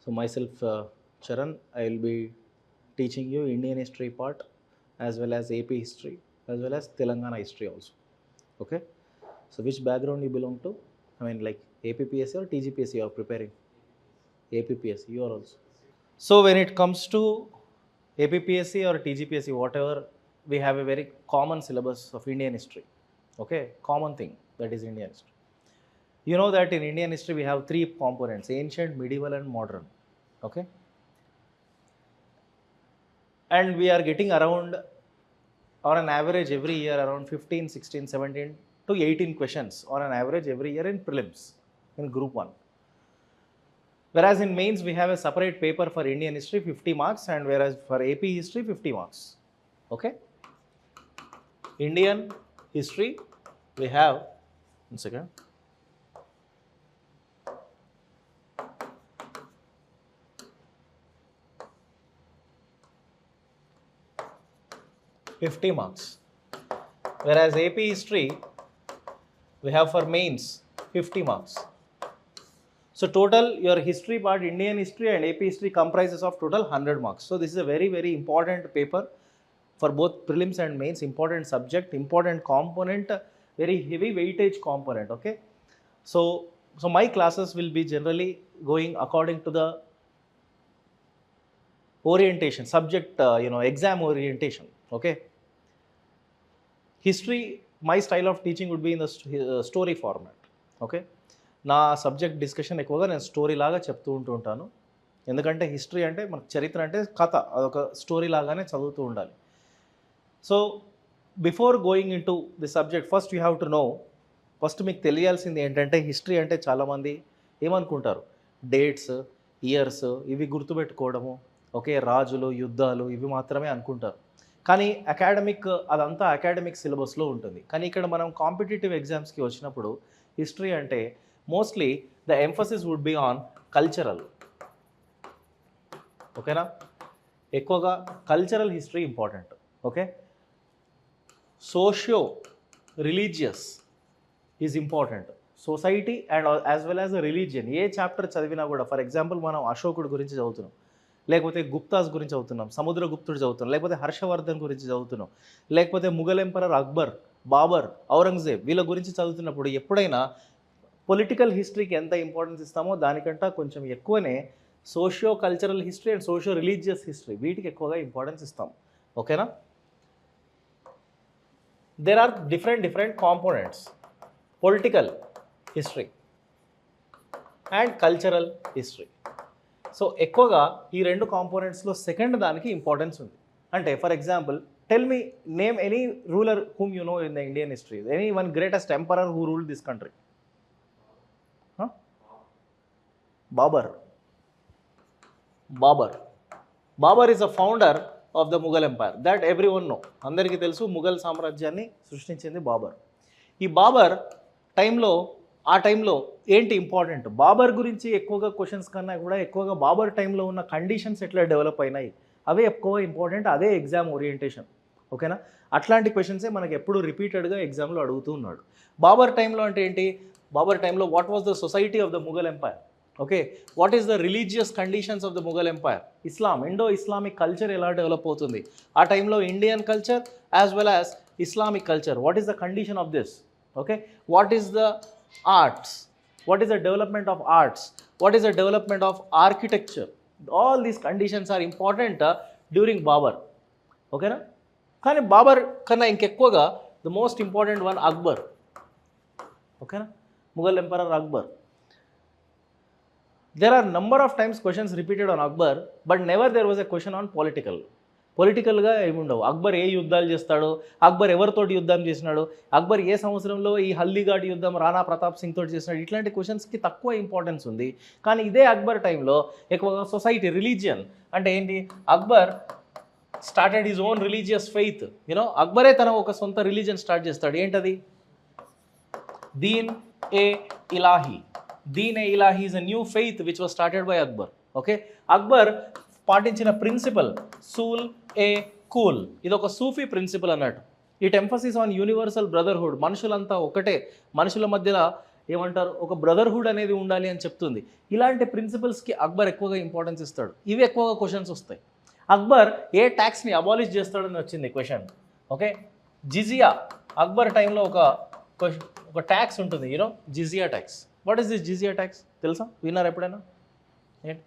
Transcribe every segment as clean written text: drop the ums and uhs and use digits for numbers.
So myself, Charan, I will be teaching you Indian history part as well as AP history as well as Telangana history also. Okay. So which background you belong to? I mean like APPSC or TGPSC you are preparing? APPSC, you are also. So when it comes to APPSC or TGPSC, whatever, we have a very common syllabus of Indian history. Okay, common thing, that is Indian history. You know that in Indian history we have three components: ancient, medieval, and modern. Okay, and we are getting around, on an average every year, around 15, 16, 17 to 18 questions on an average every year in prelims in group 1. Whereas in mains we have a separate paper for Indian history 50 marks, and whereas for AP history 50 marks. Okay, Indian history we have, 1 second, $50 marks, whereas AP history we have for mains 50 marks. So total your history part, Indian history and AP history comprises of total 100 marks. So this is a very, very important paper for both prelims and mains, important subject, important component, very heavy weightage component. Okay, so my classes will be generally going according to the orientation, subject, exam orientation. Okay, history, my style of teaching would be in the story format. Okay, నా subject discussion ఎక్కువగా నేను story లాగా చెప్తూ ఉంటాను. ఎందుకంటే history అంటే మనకు చరిత్ర అంటే కథ, అదొక స్టోరీ లాగానే చదువుతూ ఉండాలి. So before going in to the subject, first you have to no, first మీకు తెలియాల్సింది ఏంటంటే హిస్టరీ అంటే చాలామంది ఏమనుకుంటారు, డేట్స్, ఇయర్స్ ఇవి గుర్తుపెట్టుకోవడము, ఓకే, రాజులు, యుద్ధాలు ఇవి మాత్రమే అనుకుంటారు. కానీ అదంతా అకాడమిక్ సిలబస్లో ఉంటుంది. కానీ ఇక్కడ మనం కాంపిటేటివ్ ఎగ్జామ్స్కి వచ్చినప్పుడు హిస్టరీ అంటే mostly the emphasis would be on cultural. ఓకేనా, ఎక్కువగా cultural history important. Okay, socio religious is important. Society and as well as religion, ఏ చాప్టర్ చదివినా కూడా, ఫర్ ఎగ్జాంపుల్ మనం అశోకుడు గురించి చదువుతున్నాం, లేకపోతే గుప్తాస్ గురించి చదువుతున్నాం, సముద్రగుప్తుడు చదువుతున్నాం, లేకపోతే హర్షవర్ధన్ గురించి చదువుతున్నాం, లేకపోతే ముఘల్ ఎంపరర్ అక్బర్, బాబర్, ఔరంగజేబ్, వీళ్ళ గురించి చదువుతున్నప్పుడు ఎప్పుడైనా పొలిటికల్ హిస్టరీకి ఎంత ఇంపార్టెన్స్ ఇస్తామో దానికంటే కొంచెం ఎక్కువనే socio cultural history and socio religious history, వీటికి ఎక్కువగా ఇంపార్టెన్స్ ఇస్తాం. ఓకేనా, there are different components, political history and cultural history. So ఎక్కువగా ఈ రెండు కాంపోనెంట్స్లో సెకండ్ దానికి ఇంపార్టెన్స్ ఉంది. అంటే for example, tell me, name any ruler whom you know in the Indian history, any one greatest emperor who ruled this country. Babur is a founder of the Mughal empire, that everyone know, అందరికీ తెలుసు, ముఘల్ సామ్రాజ్యాన్ని సృష్టించింది బాబర్. ఈ బాబర్ టైంలో, ఆ టైంలో ఏంటి important, Babur గురించి ఎక్కువగా క్వశ్చన్స్ కన్నా కూడా ఎక్కువగా బాబర్ టైంలో ఉన్న కండిషన్స్ ఎట్లా డెవలప్ అయినాయి అవే ఎక్కువ ఇంపార్టెంట్, అదే ఎగ్జామ్ ఓరియంటేషన్. ఓకేనా, అట్లాంటి క్వశ్చన్సే మనకి ఎప్పుడు రిపీటెడ్గా ఎగ్జామ్లో అడుగుతూ ఉన్నాడు. బాబర్ టైంలో అంటే ఏంటి, బాబర్ టైంలో what was the society of the Mughal empire, okay, what is the religious conditions of the Mughal empire, Islam, Indo Islamic culture ఎలా డెవలప్ అవుతుంది ఆ టైంలో, Indian culture as well as Islamic culture, what is the condition of this, okay, what is the arts, what is the development of arts, what is the development of architecture, all these conditions are important during Babur. Okay na, కానీ బాబర్ కన్నా ఇంకెక్కువగా the most important one Akbar. ఓకేనా, Mughal emperor Akbar. there are number of times questions repeated on Akbar, but never there was a question on పొలిటికల్గా ఏముండవు. అక్బర్ ఏ యుద్ధాలు చేస్తాడో, అక్బర్ ఎవరితోటి యుద్ధం చేసినాడు, అక్బర్ ఏ సంవత్సరంలో ఈ హల్దీఘాట్ యుద్ధం రాణా ప్రతాప్ సింగ్ తోటి చేసినాడు, ఇట్లాంటి క్వశ్చన్స్కి తక్కువ ఇంపార్టెన్స్ ఉంది. కానీ ఇదే అక్బర్ టైంలో ఎక్కువగా సొసైటీ, రిలీజియన్ అంటే ఏంటి, Akbar started his own religious faith. అక్బరే తన ఒక సొంత రిలీజియన్ స్టార్ట్ చేస్తాడు. ఏంటది, Din i Ilahi. Din i Ilahi is a new faith which was started by Akbar. Okay, Akbar పాటించిన ప్రిన్సిపల్ సూల్ ఏ కూల్, ఇది ఒక సూఫీ ప్రిన్సిపల్ అన్నట్టు. It emphasis on universal brotherhood, మనుషులంతా ఒకటే, మనుషుల మధ్యలో ఏమంటారు, ఒక బ్రదర్హుడ్ అనేది ఉండాలి అని చెప్తుంది. ఇలాంటి ప్రిన్సిపల్స్కి అక్బర్ ఎక్కువగా ఇంపార్టెన్స్ ఇస్తాడు. ఇవి ఎక్కువగా క్వశ్చన్స్ వస్తాయి. అక్బర్ ఏ ట్యాక్స్ని అబాలిష్ చేస్తాడని వచ్చింది క్వశ్చన్. ఓకే, జిజియా. అక్బర్ టైంలో ఒక ట్యాక్స్ ఉంటుంది, you know, jizya tax. What is this jizya tax తెలుసా? విన్నారు ఎప్పుడైనా? ఏంటి?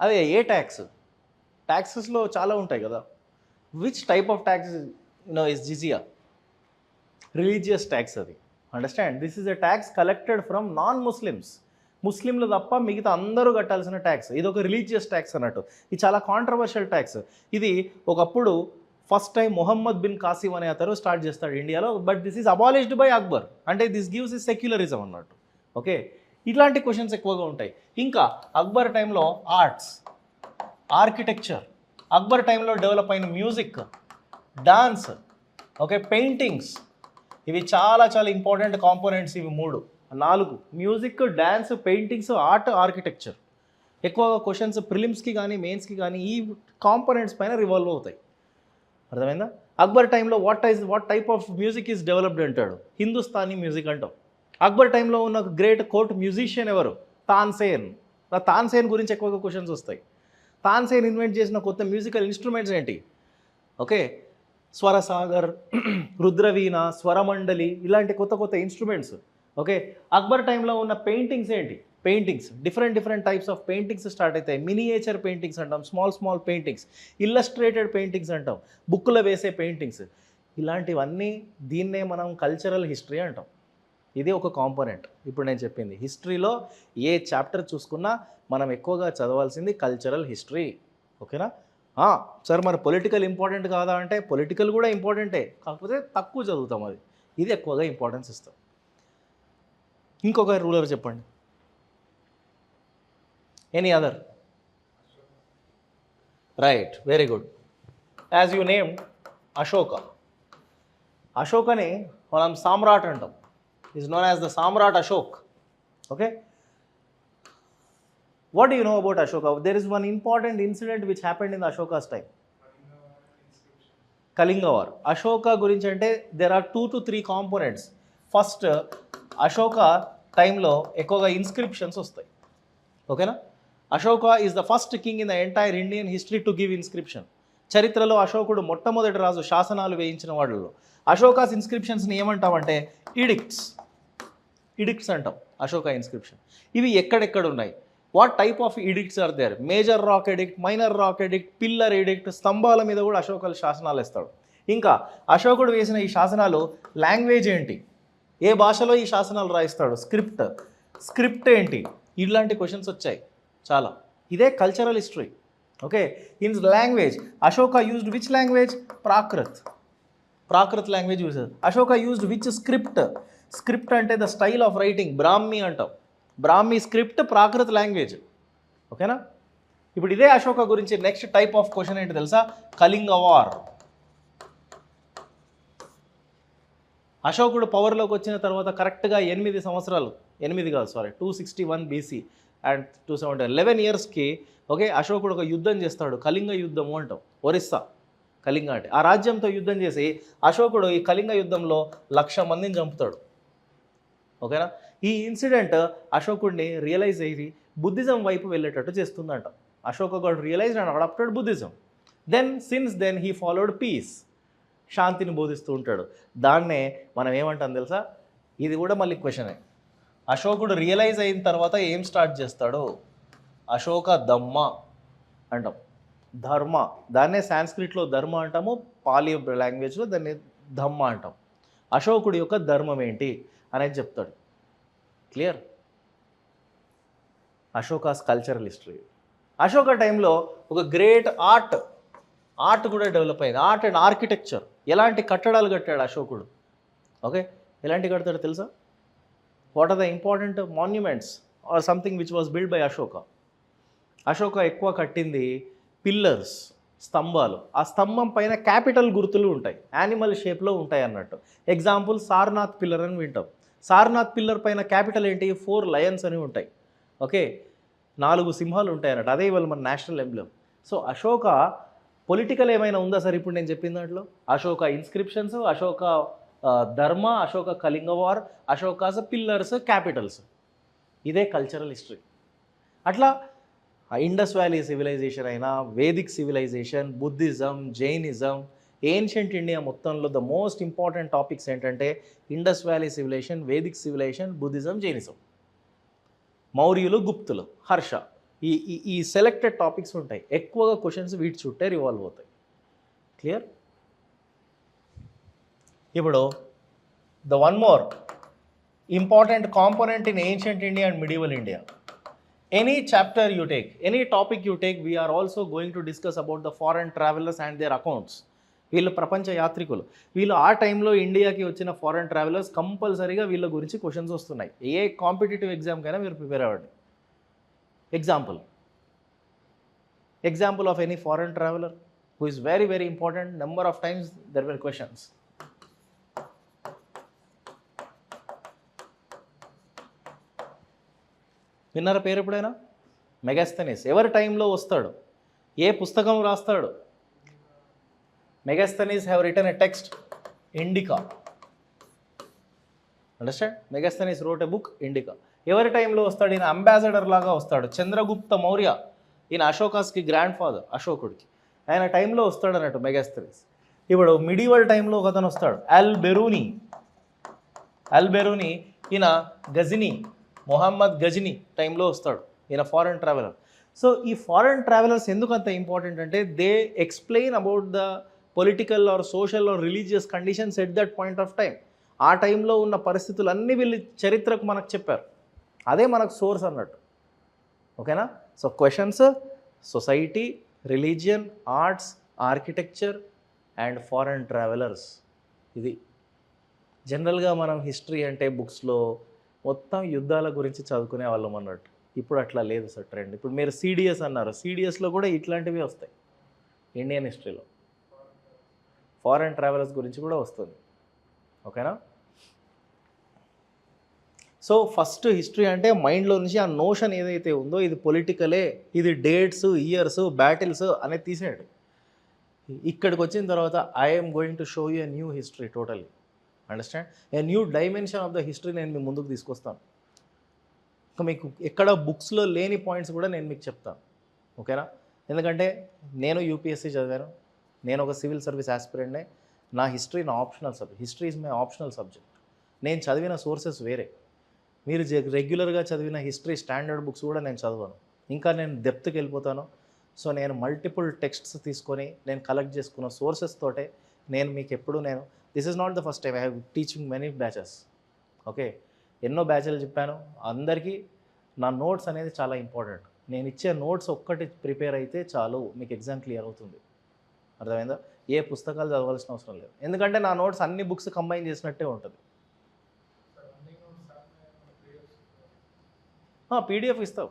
అదే ఏ ట్యాక్స్? ట్యాక్సెస్లో చాలా ఉంటాయి కదా. Which type of tax is jizya? Religious tax అది. Understand, this is a tax collected from non Muslims. ముస్లింలు తప్ప మిగతా అందరూ కట్టాల్సిన ట్యాక్స్. ఇది ఒక రిలీజియస్ ట్యాక్స్ అన్నట్టు. ఇది చాలా కాంట్రవర్షియల్ ట్యాక్స్. ఇది ఒకప్పుడు ఫస్ట్ టైం మొహమ్మద్ బిన్ కాసిం అనే అతను స్టార్ట్ చేస్తాడు ఇండియాలో. But this is abolished by Akbar. అంటే దిస్ గివ్స్ ఇస్ సెక్యులరిజం అన్నట్టు. ఓకే, ఇట్లాంటి క్వశ్చన్స్ ఎక్కువగా ఉంటాయి. ఇంకా అక్బర్ టైంలో ఆర్ట్స్, ఆర్కిటెక్చర్, అక్బర్ టైంలో డెవలప్ అయిన మ్యూజిక్, డాన్స్, ఓకే, పెయింటింగ్స్, ఇవి చాలా చాలా ఇంపార్టెంట్ కాంపోనెంట్స్. ఇవి 4 music, dance, paintings, art, architecture. ఎక్కువగా క్వశ్చన్స్ ప్రిలిమ్స్కి కానీ మెయిన్స్కి కానీ ఈ కాంపోనెంట్స్ పైన రివాల్వ్ అవుతాయి. అర్థమైందా? అక్బర్ టైంలో what type of music is developed అంటాడు. హిందుస్థానీ మ్యూజిక్ అంటాం. అక్బర్ టైంలో ఉన్న గ్రేట్ కోర్ట్ మ్యూజిషియన్ ఎవరు? తాన్సేన్. తాన్సేన్ గురించి ఎక్కువగా క్వశ్చన్స్ వస్తాయి. తాన్సేన్ ఇన్వెంట్ చేసిన కొత్త మ్యూజికల్ ఇన్స్ట్రుమెంట్స్ ఏంటి? ఓకే, స్వరసాగర్, రుద్రవీణ, స్వరమండలి, ఇలాంటి కొత్త కొత్త ఇన్స్ట్రుమెంట్స్. ఓకే, అక్బర్ టైంలో ఉన్న పెయింటింగ్స్ ఏంటి? Paintings, different types of paintings start అవుతాయి. మినియేచర్ పెయింటింగ్స్ అంటాం, స్మాల్ పెయింటింగ్స్, ఇల్లస్ట్రేటెడ్ పెయింటింగ్స్ అంటాం, బుక్లో వేసే పెయింటింగ్స్. ఇలాంటివన్నీ దీన్నే మనం కల్చరల్ హిస్టరీ అంటాం. ఇది ఒక కాంపోనెంట్. ఇప్పుడు నేను చెప్పింది హిస్టరీలో ఏ చాప్టర్ చూసుకున్నా మనం ఎక్కువగా చదవాల్సింది కల్చరల్ హిస్టరీ. ఓకేనా? సార్ మరి పొలిటికల్ ఇంపార్టెంట్ కాదా అంటే పొలిటికల్ కూడా ఇంపార్టెంటే, కాకపోతే తక్కువ చదువుతాం. ఇది ఎక్కువగా ఇంపార్టెన్స్ ఇస్తాం. ఇంకొక రూలర్ చెప్పండి. Any other? Right, very good. As you name Ashoka. అశోకని మనం సామ్రాట్ అంటాం. Is known as the Samrat Ashok. Okay, what do you know about Ashoka? There is one important incident which happened in the Ashoka's time. Kalinga War. Ashoka గురించి అంటే there are 2 to 3 components. First, Ashoka టైంలో ఎక్కువగా inscriptions వస్తాయి. ఓకేనా? Ashoka is the first king in the entire Indian history to give inscription. చరిత్రలో అశోకుడు మొట్టమొదటి రాజు, శాసనాలు వేయించిన వాళ్ళలో. అశోకాస్ ఇన్స్క్రిప్షన్స్ని ఏమంటామంటే ఇడిక్ట్స్ అంటాం. అశోక ఇన్స్క్రిప్షన్ ఇవి ఎక్కడెక్కడ ఉన్నాయి? What type of edicts are there? Major rock edict, minor rock edict, pillar edict. స్తంభాల మీద కూడా అశోక శాసనాలు ఇస్తాడు. ఇంకా అశోకుడు వేసిన ఈ శాసనాలు లాంగ్వేజ్ ఏంటి? ఏ భాషలో ఈ శాసనాలు రాయిస్తాడు? స్క్రిప్ట్ ఏంటి? ఇలాంటి క్వశ్చన్స్ వచ్చాయి చాలా. ఇదే cultural history. Okay, in language Ashoka used which language? Prakrit language use. Ashoka used which script అంటే ద స్టైల్ ఆఫ్ రైటింగ్, బ్రాహ్మీ అంటాం. బ్రాహ్మీ స్క్రిప్ట్, ప్రాకృత్ లాంగ్వేజ్. ఓకేనా? ఇప్పుడు ఇదే అశోక గురించి నెక్స్ట్ టైప్ ఆఫ్ క్వశ్చన్ ఏంటి తెలుసా? కళింగ వార్. అశోకుడు పవర్లోకి వచ్చిన తర్వాత కరెక్ట్గా 8 సంవత్సరాలు, 261 BC అండ్ 270, 11 ఇయర్స్కి ఓకే అశోకుడు ఒక యుద్ధం చేస్తాడు. కళింగ యుద్ధము అంటాం. ఒరిస్సా కళింగ అంటే ఆ రాజ్యంతో యుద్ధం చేసి అశోకుడు ఈ కళింగ యుద్ధంలో 1,00,000 మందిని చంపుతాడు. ఓకేనా? ఈ ఇన్సిడెంట్ అశోకుడిని రియలైజ్ అయ్యి బుద్ధిజం వైపు వెళ్ళేటట్టు చేస్తుందంట. Ashoka got realised and adopted Buddhism. Since then he followed peace. శాంతిని బోధిస్తూ ఉంటాడు. దాన్నే మనం ఏమంటాం తెలుసా? ఇది కూడా మళ్ళీ క్వశ్చనే. అశోకుడు రియలైజ్ అయిన తర్వాత ఏం స్టార్ట్ చేస్తాడు? అశోక ధమ్మ అంటాం. ధర్మ, దాన్నే సాంస్క్రిట్లో ధర్మ అంటాము, పాలి లాంగ్వేజ్లో దాన్ని ధమ్మ అంటాం. అశోకుడి యొక్క ధర్మం ఏంటి అనేది చెప్తాడు. Clear? Ashoka's cultural history. Ashoka టైంలో ఒక గ్రేట్ ఆర్ట్ కూడా డెవలప్ అయింది. Art and architecture. ఎలాంటి కట్టడాలు కట్టాడు అశోకుడు? ఓకే, ఎలాంటి కడతాడో తెలుసా? What are the important monuments or something which was build by Ashoka? Ashoka ఎక్కువ కట్టింది పిల్లర్స్, స్తంభాలు. ఆ స్తంభం పైన క్యాపిటల్ గుర్తులు ఉంటాయి, యానిమల్ షేప్లో ఉంటాయి అన్నట్టు. ఎగ్జాంపుల్ సారనాథ్ పిల్లర్ అని వింటాం. సారనాథ్ పిల్లర్ పైన క్యాపిటల్ ఏంటి? 4 లయన్స్ అని ఉంటాయి. ఓకే, 4 సింహాలు ఉంటాయి అన్నట్టు. అదే ఇవాళ మన national emblem. So Ashoka political ఏమైనా ఉందా సార్ ఇప్పుడు నేను చెప్పిన దాంట్లో? Ashoka inscriptions, Ashoka Dharma, Ashoka Kalinga war, Ashoka's pillars, capitals. ఇదే కల్చరల్ హిస్టరీ. అట్లా ఇండస్ వ్యాలీ సివిలైజేషన్ అయినా, Vedic civilization, Buddhism, Jainism, ancient India మొత్తంలో ద మోస్ట్ ఇంపార్టెంట్ టాపిక్స్ ఏంటంటే Indus valley civilization, Vedic civilization, Buddhism, Jainism. మౌర్యులు, గుప్తులు, హర్ష, ఈ ఈ ఈ సెలెక్టెడ్ టాపిక్స్ ఉంటాయి. ఎక్కువగా క్వశ్చన్స్ వీటి చుట్టే రివాల్వ్ అవుతాయి. క్లియర్? ఇప్పుడు the one more important component in ancient India and medieval India. Any chapter you take, any topic you take, we are also going to discuss about the foreign travelers and their accounts. వీళ్ళు ప్రపంచ యాత్రికులు. వీళ్ళు ఆ టైంలో ఇండియాకి వచ్చిన foreign travellers కంపల్సరీగా వీళ్ళ గురించి క్వశ్చన్స్ వస్తున్నాయి. ఏ కాంపిటేటివ్ ఎగ్జామ్కైనా మీరు ప్రిపేర్ అవ్వండి. Example of any foreign traveller who is very very important. Number of times there were questions. విన్నారా పేరు ఎప్పుడైనా? మెగాస్థెనీస్. ఎవరి టైంలో వస్తాడు? ఏ పుస్తకం రాస్తాడు? Megasthenes have written a text Indica. Understand? Megasthenes wrote a book Indica. ఎవరి టైంలో వస్తాడు? ఈయన అంబాసిడర్ లాగా వస్తాడు. చంద్రగుప్త మౌర్య, ఈయన అశోకాస్కి గ్రాండ్ ఫాదర్, అశోకుడికి. ఆయన టైంలో వస్తాడు అన్నట్టు మెగాస్థెనీస్. ఇప్పుడు మిడివల్ టైంలో ఒక అతను వస్తాడు, అల్ బెరూని. ఈయన గజనీ, మొహమ్మద్ గజనీ టైంలో వస్తాడు. ఈయన ఫారెన్ ట్రావెలర్. సో ఈ ఫారెన్ ట్రావెలర్స్ ఎందుకు అంత ఇంపార్టెంట్ అంటే they explain about the political or social or religious conditions at that point of time. ఆ టైంలో ఉన్న పరిస్థితులు అన్నీ వీళ్ళు చరిత్రకు మనకు చెప్పారు. అదే మనకు సోర్స్ అన్నట్టు. ఓకేనా? So questions, society, religion, arts, architecture and foreign travellers. ఇది జనరల్గా మనం హిస్టరీ అంటే బుక్స్లో మొత్తం యుద్ధాల గురించి చదువుకునే వాళ్ళం అన్నట్టు. ఇప్పుడు అట్లా లేదు సార్ ట్రెండ్. ఇప్పుడు మీరు సిడిఎస్ అన్నారు, సిడిఎస్లో కూడా ఇట్లాంటివి వస్తాయి. ఇండియన్ హిస్టరీలో ఫారెన్ ట్రావెలర్స్ గురించి కూడా వస్తుంది. ఓకేనా? సో ఫస్ట్ హిస్టరీ అంటే మైండ్లో నుంచి ఆ నోషన్ ఏదైతే ఉందో ఇది పొలిటికలే, ఇది డేట్స్, ఇయర్స్, బ్యాటిల్స్ అనేది తీసేయండి. ఇక్కడికి వచ్చిన తర్వాత I'm going to show you a new history totally. Understand? A new dimension of the history నేను మీ ముందుకు తీసుకొస్తాను. ఇంకా మీకు ఎక్కడ బుక్స్లో లేని పాయింట్స్ కూడా నేను మీకు చెప్తాను. ఓకేనా? ఎందుకంటే నేను యూపీఎస్సీ చదివాను, నేను ఒక సివిల్ సర్వీస్ ఆస్పిరెంట్నే. నా హిస్టరీ నా optional subject. History is my optional subject. నేను చదివిన సోర్సెస్ వేరే. మీరు రెగ్యులర్గా చదివిన హిస్టరీ స్టాండర్డ్ బుక్స్ కూడా నేను చదవను. ఇంకా నేను డెప్త్కి వెళ్ళిపోతాను. సో నేను మల్టిపుల్ టెక్స్ట్స్ తీసుకొని నేను కలెక్ట్ చేసుకున్న సోర్సెస్ తోటే నేను మీకు ఎప్పుడు this is not the first time I have teaching many batches. Okay, ఎన్నో బ్యాచెలు చెప్పాను. అందరికీ నా నోట్స్ అనేది చాలా ఇంపార్టెంట్. నేను ఇచ్చే నోట్స్ ఒక్కటి ప్రిపేర్ అయితే చాలు, మీకు ఎగ్జామ్ క్లియర్ అవుతుంది. అర్థమైందా? ఏ పుస్తకాలు చదవాల్సిన అవసరం లేదు. ఎందుకంటే నా నోట్స్ అన్ని బుక్స్ కంబైన్ చేసినట్టే ఉంటుంది. పీడిఎఫ్ ఇస్తావు.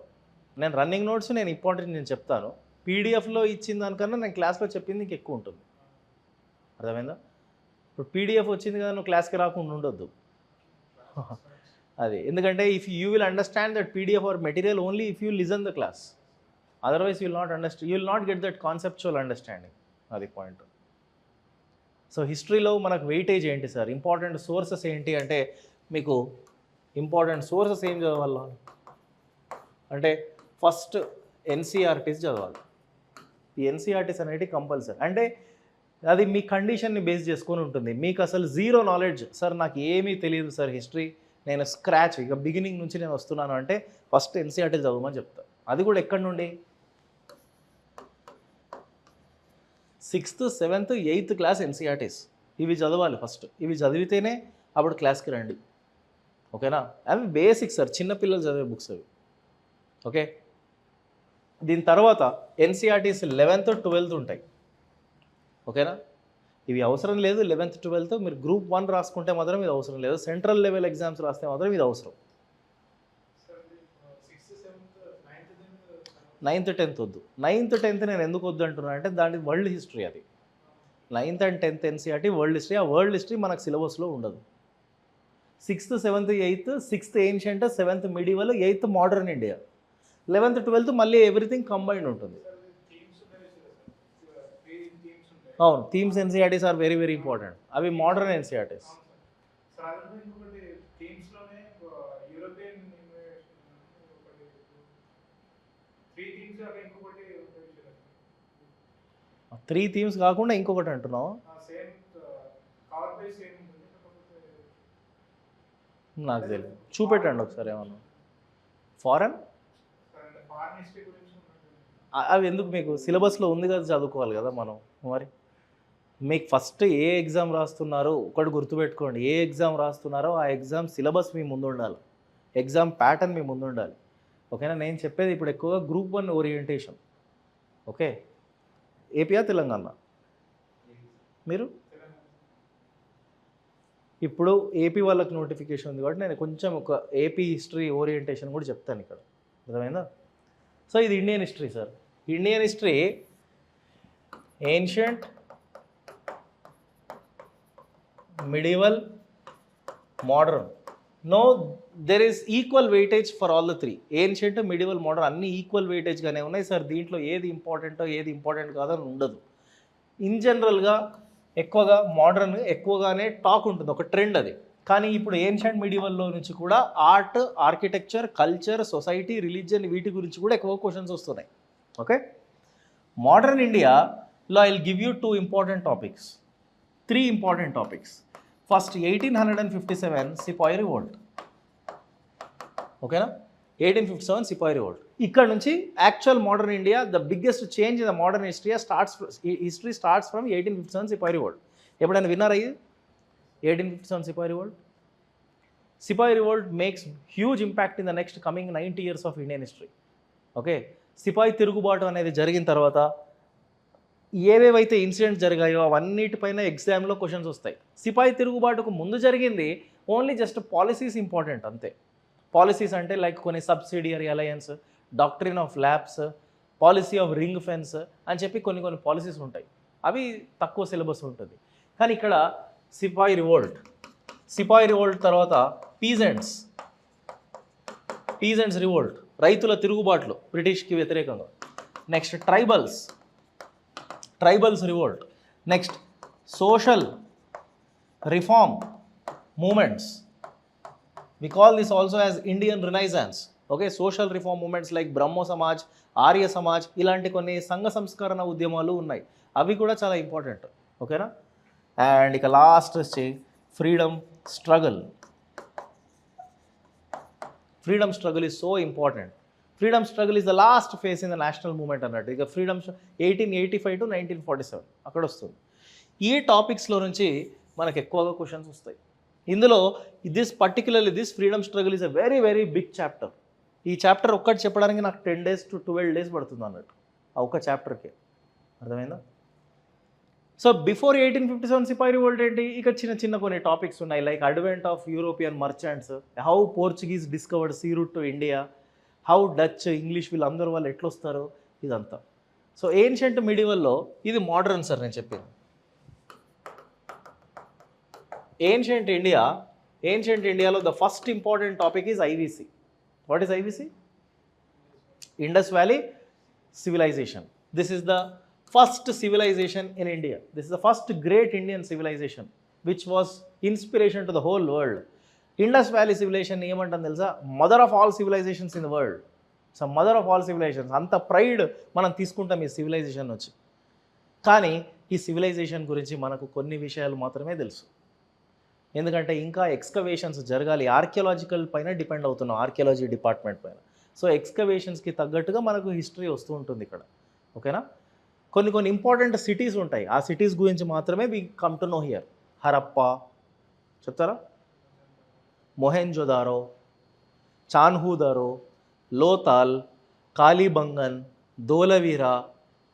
నేను రన్నింగ్ నోట్స్ నేను ఇంపార్టెంట్ నేను చెప్తాను. పీడిఎఫ్లో ఇచ్చిన దానికన్నా నేను క్లాస్లో చెప్పింది నీకు ఎక్కువ ఉంటుంది. అర్థమైందా? ఇప్పుడు పీడిఎఫ్ వచ్చింది కదా, నువ్వు క్లాస్కి రాకుండా ఉండొద్దు. అది ఎందుకంటే if you will understand that PDF are material only if you listen the class. Otherwise you will not get that conceptual understanding. అది పాయింట్. సో హిస్టరీలో మనకు వెయిటేజ్ ఏంటి సార్, ఇంపార్టెంట్ సోర్సెస్ ఏంటి అంటే మీకు ఇంపార్టెంట్ సోర్సెస్ ఏం చదవాలి అంటే ఫస్ట్ ఎన్సీఆర్టీస్ చదవాలి. ఈ ఎన్సీఆర్టీస్ అనేవి కంపల్సరీ. అంటే అది మీ కండిషన్ని బేస్ చేసుకొని ఉంటుంది. మీకు అసలు జీరో నాలెడ్జ్, సార్ నాకు ఏమీ తెలియదు సార్ హిస్టరీ, నేను స్క్రాచ్ ఇక బిగినింగ్ నుంచి నేను వస్తున్నాను అంటే ఫస్ట్ ఎన్సీఆర్టీస్ చదవమని చెప్తాను. అది కూడా ఎక్కడి నుండి? 6th, 7th, 8th class NCERTs ఇవి చదవాలి ఫస్ట్. ఇవి చదివితేనే అప్పుడు క్లాస్కి రండి. ఓకేనా? అవి బేసిక్స్ సార్, చిన్నపిల్లలు చదివే బుక్స్ అవి. ఓకే, దీని తర్వాత ఎన్సీఆర్టీస్ 11th, 12th ఉంటాయి. ఓకేనా? ఇవి అవసరం లేదు. 11th, 12th మీరు గ్రూప్ 1 రాసుకుంటే మాత్రం ఇది అవసరం లేదు. సెంట్రల్ లెవెల్ ఎగ్జామ్స్ రాస్తే మాత్రం ఇది అవసరం. 9th, 10th వద్దు. 9th, 10th నేను ఎందుకు వద్దు అంటున్నాను అంటే దాని వరల్డ్ హిస్టరీ. అది 9th and 10th NCERT world history. ఆ వరల్డ్ హిస్టరీ మనకు సిలబస్లో ఉండదు. 6th, 7th, 8th, 6th ancient, 7th medieval, 8th modern India, 11th, 12th మళ్ళీ ఎవ్రీథింగ్ కంబైన్డ్ ఉంటుంది. అవును, themes NCERTs are very very important. అవి మోడర్న్ ఎన్సీఆర్టీస్. త్రీ థీమ్స్ కాకుండా ఇంకొకటి అంటున్నావు? నాకు తెలియదు, చూపెట్టండి ఒకసారి ఏమన్నా. ఫారెన్ అవి ఎందుకు మీకు? సిలబస్లో ఉంది కదా, చదువుకోవాలి కదా మనం. మరి మీకు ఫస్ట్ ఏ ఎగ్జామ్ రాస్తున్నారో ఒకటి గుర్తుపెట్టుకోండి. ఏ ఎగ్జామ్ రాస్తున్నారో ఆ ఎగ్జామ్ సిలబస్ మీ ముందు ఉండాలి, ఎగ్జామ్ ప్యాటర్న్ మీ ముందు ఉండాలి. ఓకేనా? నేను చెప్పేది ఇప్పుడు ఎక్కువగా గ్రూప్ 1 ఓరియంటేషన్. ఓకే, ఏపీయా తెలంగాణ మీరు? ఇప్పుడు ఏపీ వాళ్ళకి నోటిఫికేషన్ ఉంది కాబట్టి నేను కొంచెం ఒక ఏపీ హిస్టరీ ఓరియంటేషన్ కూడా చెప్తాను ఇక్కడ, అర్థమైందా? సో ఇది Indian history sir. Indian history ancient, medieval, modern. No, there is equal weightage for all the three. Ancient, medieval, modern అన్నీ ఈక్వల్ వెయిటేజ్గానే ఉన్నాయి సార్. దీంట్లో ఏది ఇంపార్టెంటో ఏది ఇంపార్టెంట్ కాదో అని ఉండదు. ఇన్ జనరల్గా ఎక్కువగా మోడర్న్ ఎక్కువగానే టాక్ ఉంటుంది, ఒక ట్రెండ్ అది. కానీ ఇప్పుడు ఏన్షియంట్, మిడివల్లో నుంచి కూడా art, architecture, culture, society, religion వీటి గురించి కూడా ఎక్కువ క్వశ్చన్స్ వస్తున్నాయి. ఓకే, మోడర్న్ ఇండియాలో I will give you 2 important topics, 3 important topics. First 1857 sepoy revolt. ఓకేనా? 1857 సిపాయి రివోల్ట్. ఇక్కడ నుంచి actual modern India, the biggest change in the modern history starts from 1857 sepoy revolt. ఎప్పుడైనా విన్నారా ఇది? 1857 sepoy revolt. Sepoy revolt makes huge impact in the next coming 90 years of Indian history. Okay, సిపాయి తిరుగుబాటు అనేది జరిగిన తర్వాత ఏవేవైతే ఇన్సిడెంట్స్ జరిగాయో అవన్నిటిపైన ఎగ్జామ్లో క్వశ్చన్స్ వస్తాయి. సిపాయి తిరుగుబాటుకు ముందు జరిగింది ఓన్లీ జస్ట్ పాలసీస్ ఇంపార్టెంట్ అంతే. పాలసీస్ అంటే లైక్ కొన్ని subsidiary alliance, doctrine of labs, policy of ring fence అని చెప్పి కొన్ని పాలసీస్ ఉంటాయి. అవి తక్కువ సిలబస్ ఉంటుంది. కానీ ఇక్కడ సిపాయి రివోల్ట్ తర్వాత పీజెంట్స్ రివోల్ట్, రైతుల తిరుగుబాట్లు బ్రిటిష్కి వ్యతిరేకంగా. Next tribals revolt. Next social reform moments. We call this also as Indian Renaissance. Okay, social reform movements like Brahmo Samaj, Arya Samaj ఇలాంటి కొన్ని సంఘ సంస్కరణ ఉద్యమాలు ఉన్నాయి. అవి కూడా చాలా ఇంపార్టెంట్. ఓకేనా? అండ్ ఇక లాస్ట్ వచ్చి freedom struggle is so important. Freedom struggle is the last phase in the national movement అన్నట్టు. ఇక ఫ్రీడమ్ 1885 to 1947 అక్కడ వస్తుంది. ఈ టాపిక్స్లో నుంచి మనకు ఎక్కువగా క్వశ్చన్స్ వస్తాయి. ఇందులో this freedom struggle is a very very big chapter. ఈ చాప్టర్ ఒక్కటి చెప్పడానికి నాకు 10 days to 12 days పడుతుంది అన్నట్టు ఆ ఒక్క చాప్టర్కే, అర్థమైందా? సో బిఫోర్ 1857 సిపాయి రివోల్ట్ ఏంటి? ఇక చిన్న కొన్ని టాపిక్స్ ఉన్నాయి, like advent of European merchants, how Portuguese discovered sea route to India, how Dutch, English వీళ్ళందరూ వాళ్ళు ఎట్లా వస్తారో ఇదంతా. సో ఏన్షియంట్, మిడివల్లో ఇది మోడర్న్ సార్ నేను చెప్పింది. ఏన్షియంట్ ఇండియాలో the first important topic is IVC. What is IVC? Indus valley civilisation. This is the first civilisation in India. This is the first great Indian civilisation which was inspiration to the whole world. Indus valley civilisation ఏమంటాం తెలుసా? Mother of all civilisations in the world. So mother of all civilisations, అంత pride మనం తీసుకుంటాం ఈ civilisation వచ్చి. కానీ ఈ civilisation గురించి మనకు కొన్ని విషయాలు మాత్రమే తెలుసు. ఎందుకంటే ఇంకా ఎక్స్కవేషన్స్ జరగాలి, ఆర్కియాలజికల్ పైన డిపెండ్ అవుతున్నాం, ఆర్కియాలజీ డిపార్ట్మెంట్ పైన. సో ఎక్స్కవేషన్స్కి తగ్గట్టుగా మనకు హిస్టరీ వస్తూ ఉంటుంది ఇక్కడ. ఓకేనా? కొన్ని ఇంపార్టెంట్ సిటీస్ ఉంటాయి, ఆ సిటీస్ గురించి మాత్రమే we come to know here. Harappa చెప్తారా? మొహెంజోదారో, చాన్హూదారో, లోతాల్, కాళీబంగన్, ధోలవీరా,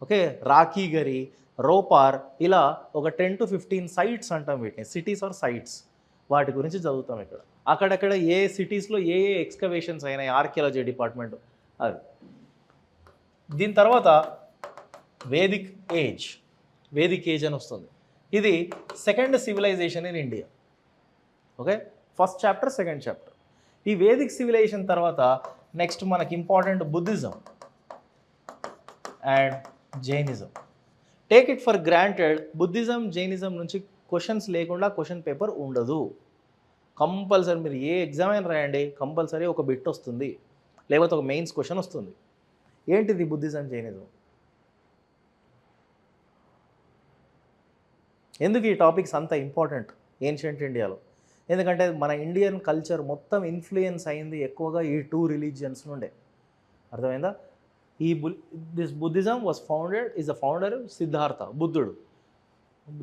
ఓకే, రాఖీగరి, రోపార్, ఇలా ఒక 10 to 15 సైట్స్ అంటాం వీటిని, సిటీస్ ఆర్ సైట్స్. వాటి గురించి చదువుతాం ఇక్కడ. అక్కడక్కడ ఏ సిటీస్లో ఏ ఎక్స్కవేషన్స్ అయినాయి ఆర్కియాలజీ డిపార్ట్మెంట్ అది. దీని తర్వాత వేదిక్ ఏజ్ అని వస్తుంది. ఇది second civilisation in India. Okay, first chapter, second chapter. ఈ వేదిక్ సివిలైజేషన్ తర్వాత నెక్స్ట్ మనకి important Buddhism and Jainism. Take it for granted Buddhism Jainism నుంచి క్వశ్చన్స్ లేకుండా క్వశ్చన్ పేపర్ ఉండదు. కంపల్సరీ మీరు ఏ ఎగ్జామ్ అయినా రాయండి, కంపల్సరీ ఒక బిట్ వస్తుంది, లేకపోతే ఒక మెయిన్స్ క్వశ్చన్ వస్తుంది. ఏంటిది బుద్ధిజం జైనిజం? ఎందుకు ఈ టాపిక్స్ అంత ఇంపార్టెంట్ ఏన్షియంట్ ఇండియాలో? ఎందుకంటే మన ఇండియన్ కల్చర్ మొత్తం ఇన్ఫ్లుయెన్స్ అయింది ఎక్కువగా ఈ 2 రిలీజియన్స్ నుండే. అర్థమైందా? This Buddhism was founded, is the founder Siddhartha బుద్ధుడు.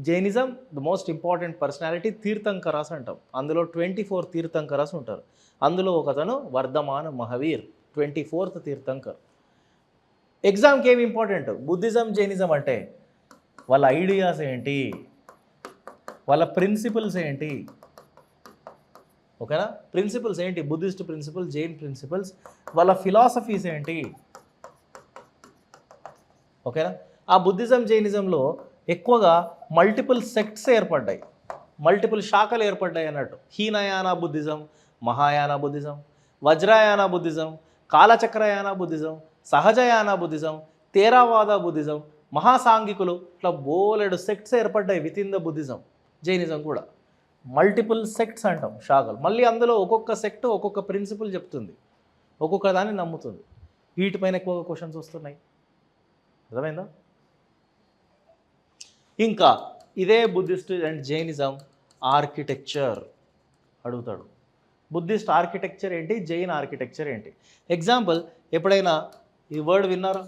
Jainism the most important personality Tirthankaras అంటాం. అందులో 24 తీర్థంకరాస్ ఉంటారు. అందులో ఒకతను వర్ధమాన మహావీర్, 24th తీర్థంకర్. ఎగ్జామ్కి ఏమి ఇంపార్టెంట్? బుద్ధిజం జైనిజం అంటే వాళ్ళ ఐడియాస్ ఏంటి, వాళ్ళ ప్రిన్సిపల్స్ ఏంటి, ఓకేనా? ప్రిన్సిపల్స్ ఏంటి? బుద్ధిస్ట్ ప్రిన్సిపల్స్, జైన్ ప్రిన్సిపల్స్, వాళ్ళ ఫిలాసఫీస్ ఏంటి, ఓకేనా? ఆ బుద్ధిజం జైనిజంలో ఎక్కువగా మల్టిపుల్ సెక్ట్స్ ఏర్పడ్డాయి, మల్టిపుల్ శాఖలు ఏర్పడ్డాయి అన్నట్టు. Hinayana Buddhism, Mahayana Buddhism, Vajrayana Buddhism, Kalachakrayana Buddhism, Sahajayana Buddhism, Theravada Buddhism, మహాసాంఘికులు, ఇట్లా బోలెడు సెక్ట్స్ ఏర్పడ్డాయి within the Buddhism. Jainism కూడా మల్టిపుల్ సెక్ట్స్ అంటాం, శాఖలు. మళ్ళీ అందులో ఒక్కొక్క సెక్ట్ ఒక్కొక్క ప్రిన్సిపల్ చెప్తుంది, ఒక్కొక్క దాన్ని నమ్ముతుంది. వీటిపైన ఎక్కువగా క్వశ్చన్స్ వస్తున్నాయి. అర్థమైందా? ఇంకా ఇదే బుద్ధిస్ట్ అండ్ జైనిజం ఆర్కిటెక్చర్ అడుగుతాడు. బుద్ధిస్ట్ ఆర్కిటెక్చర్ ఏంటి, జైన్ ఆర్కిటెక్చర్ ఏంటి? ఎగ్జాంపుల్, ఎప్పుడైనా ఈ వర్డ్ విన్నారా?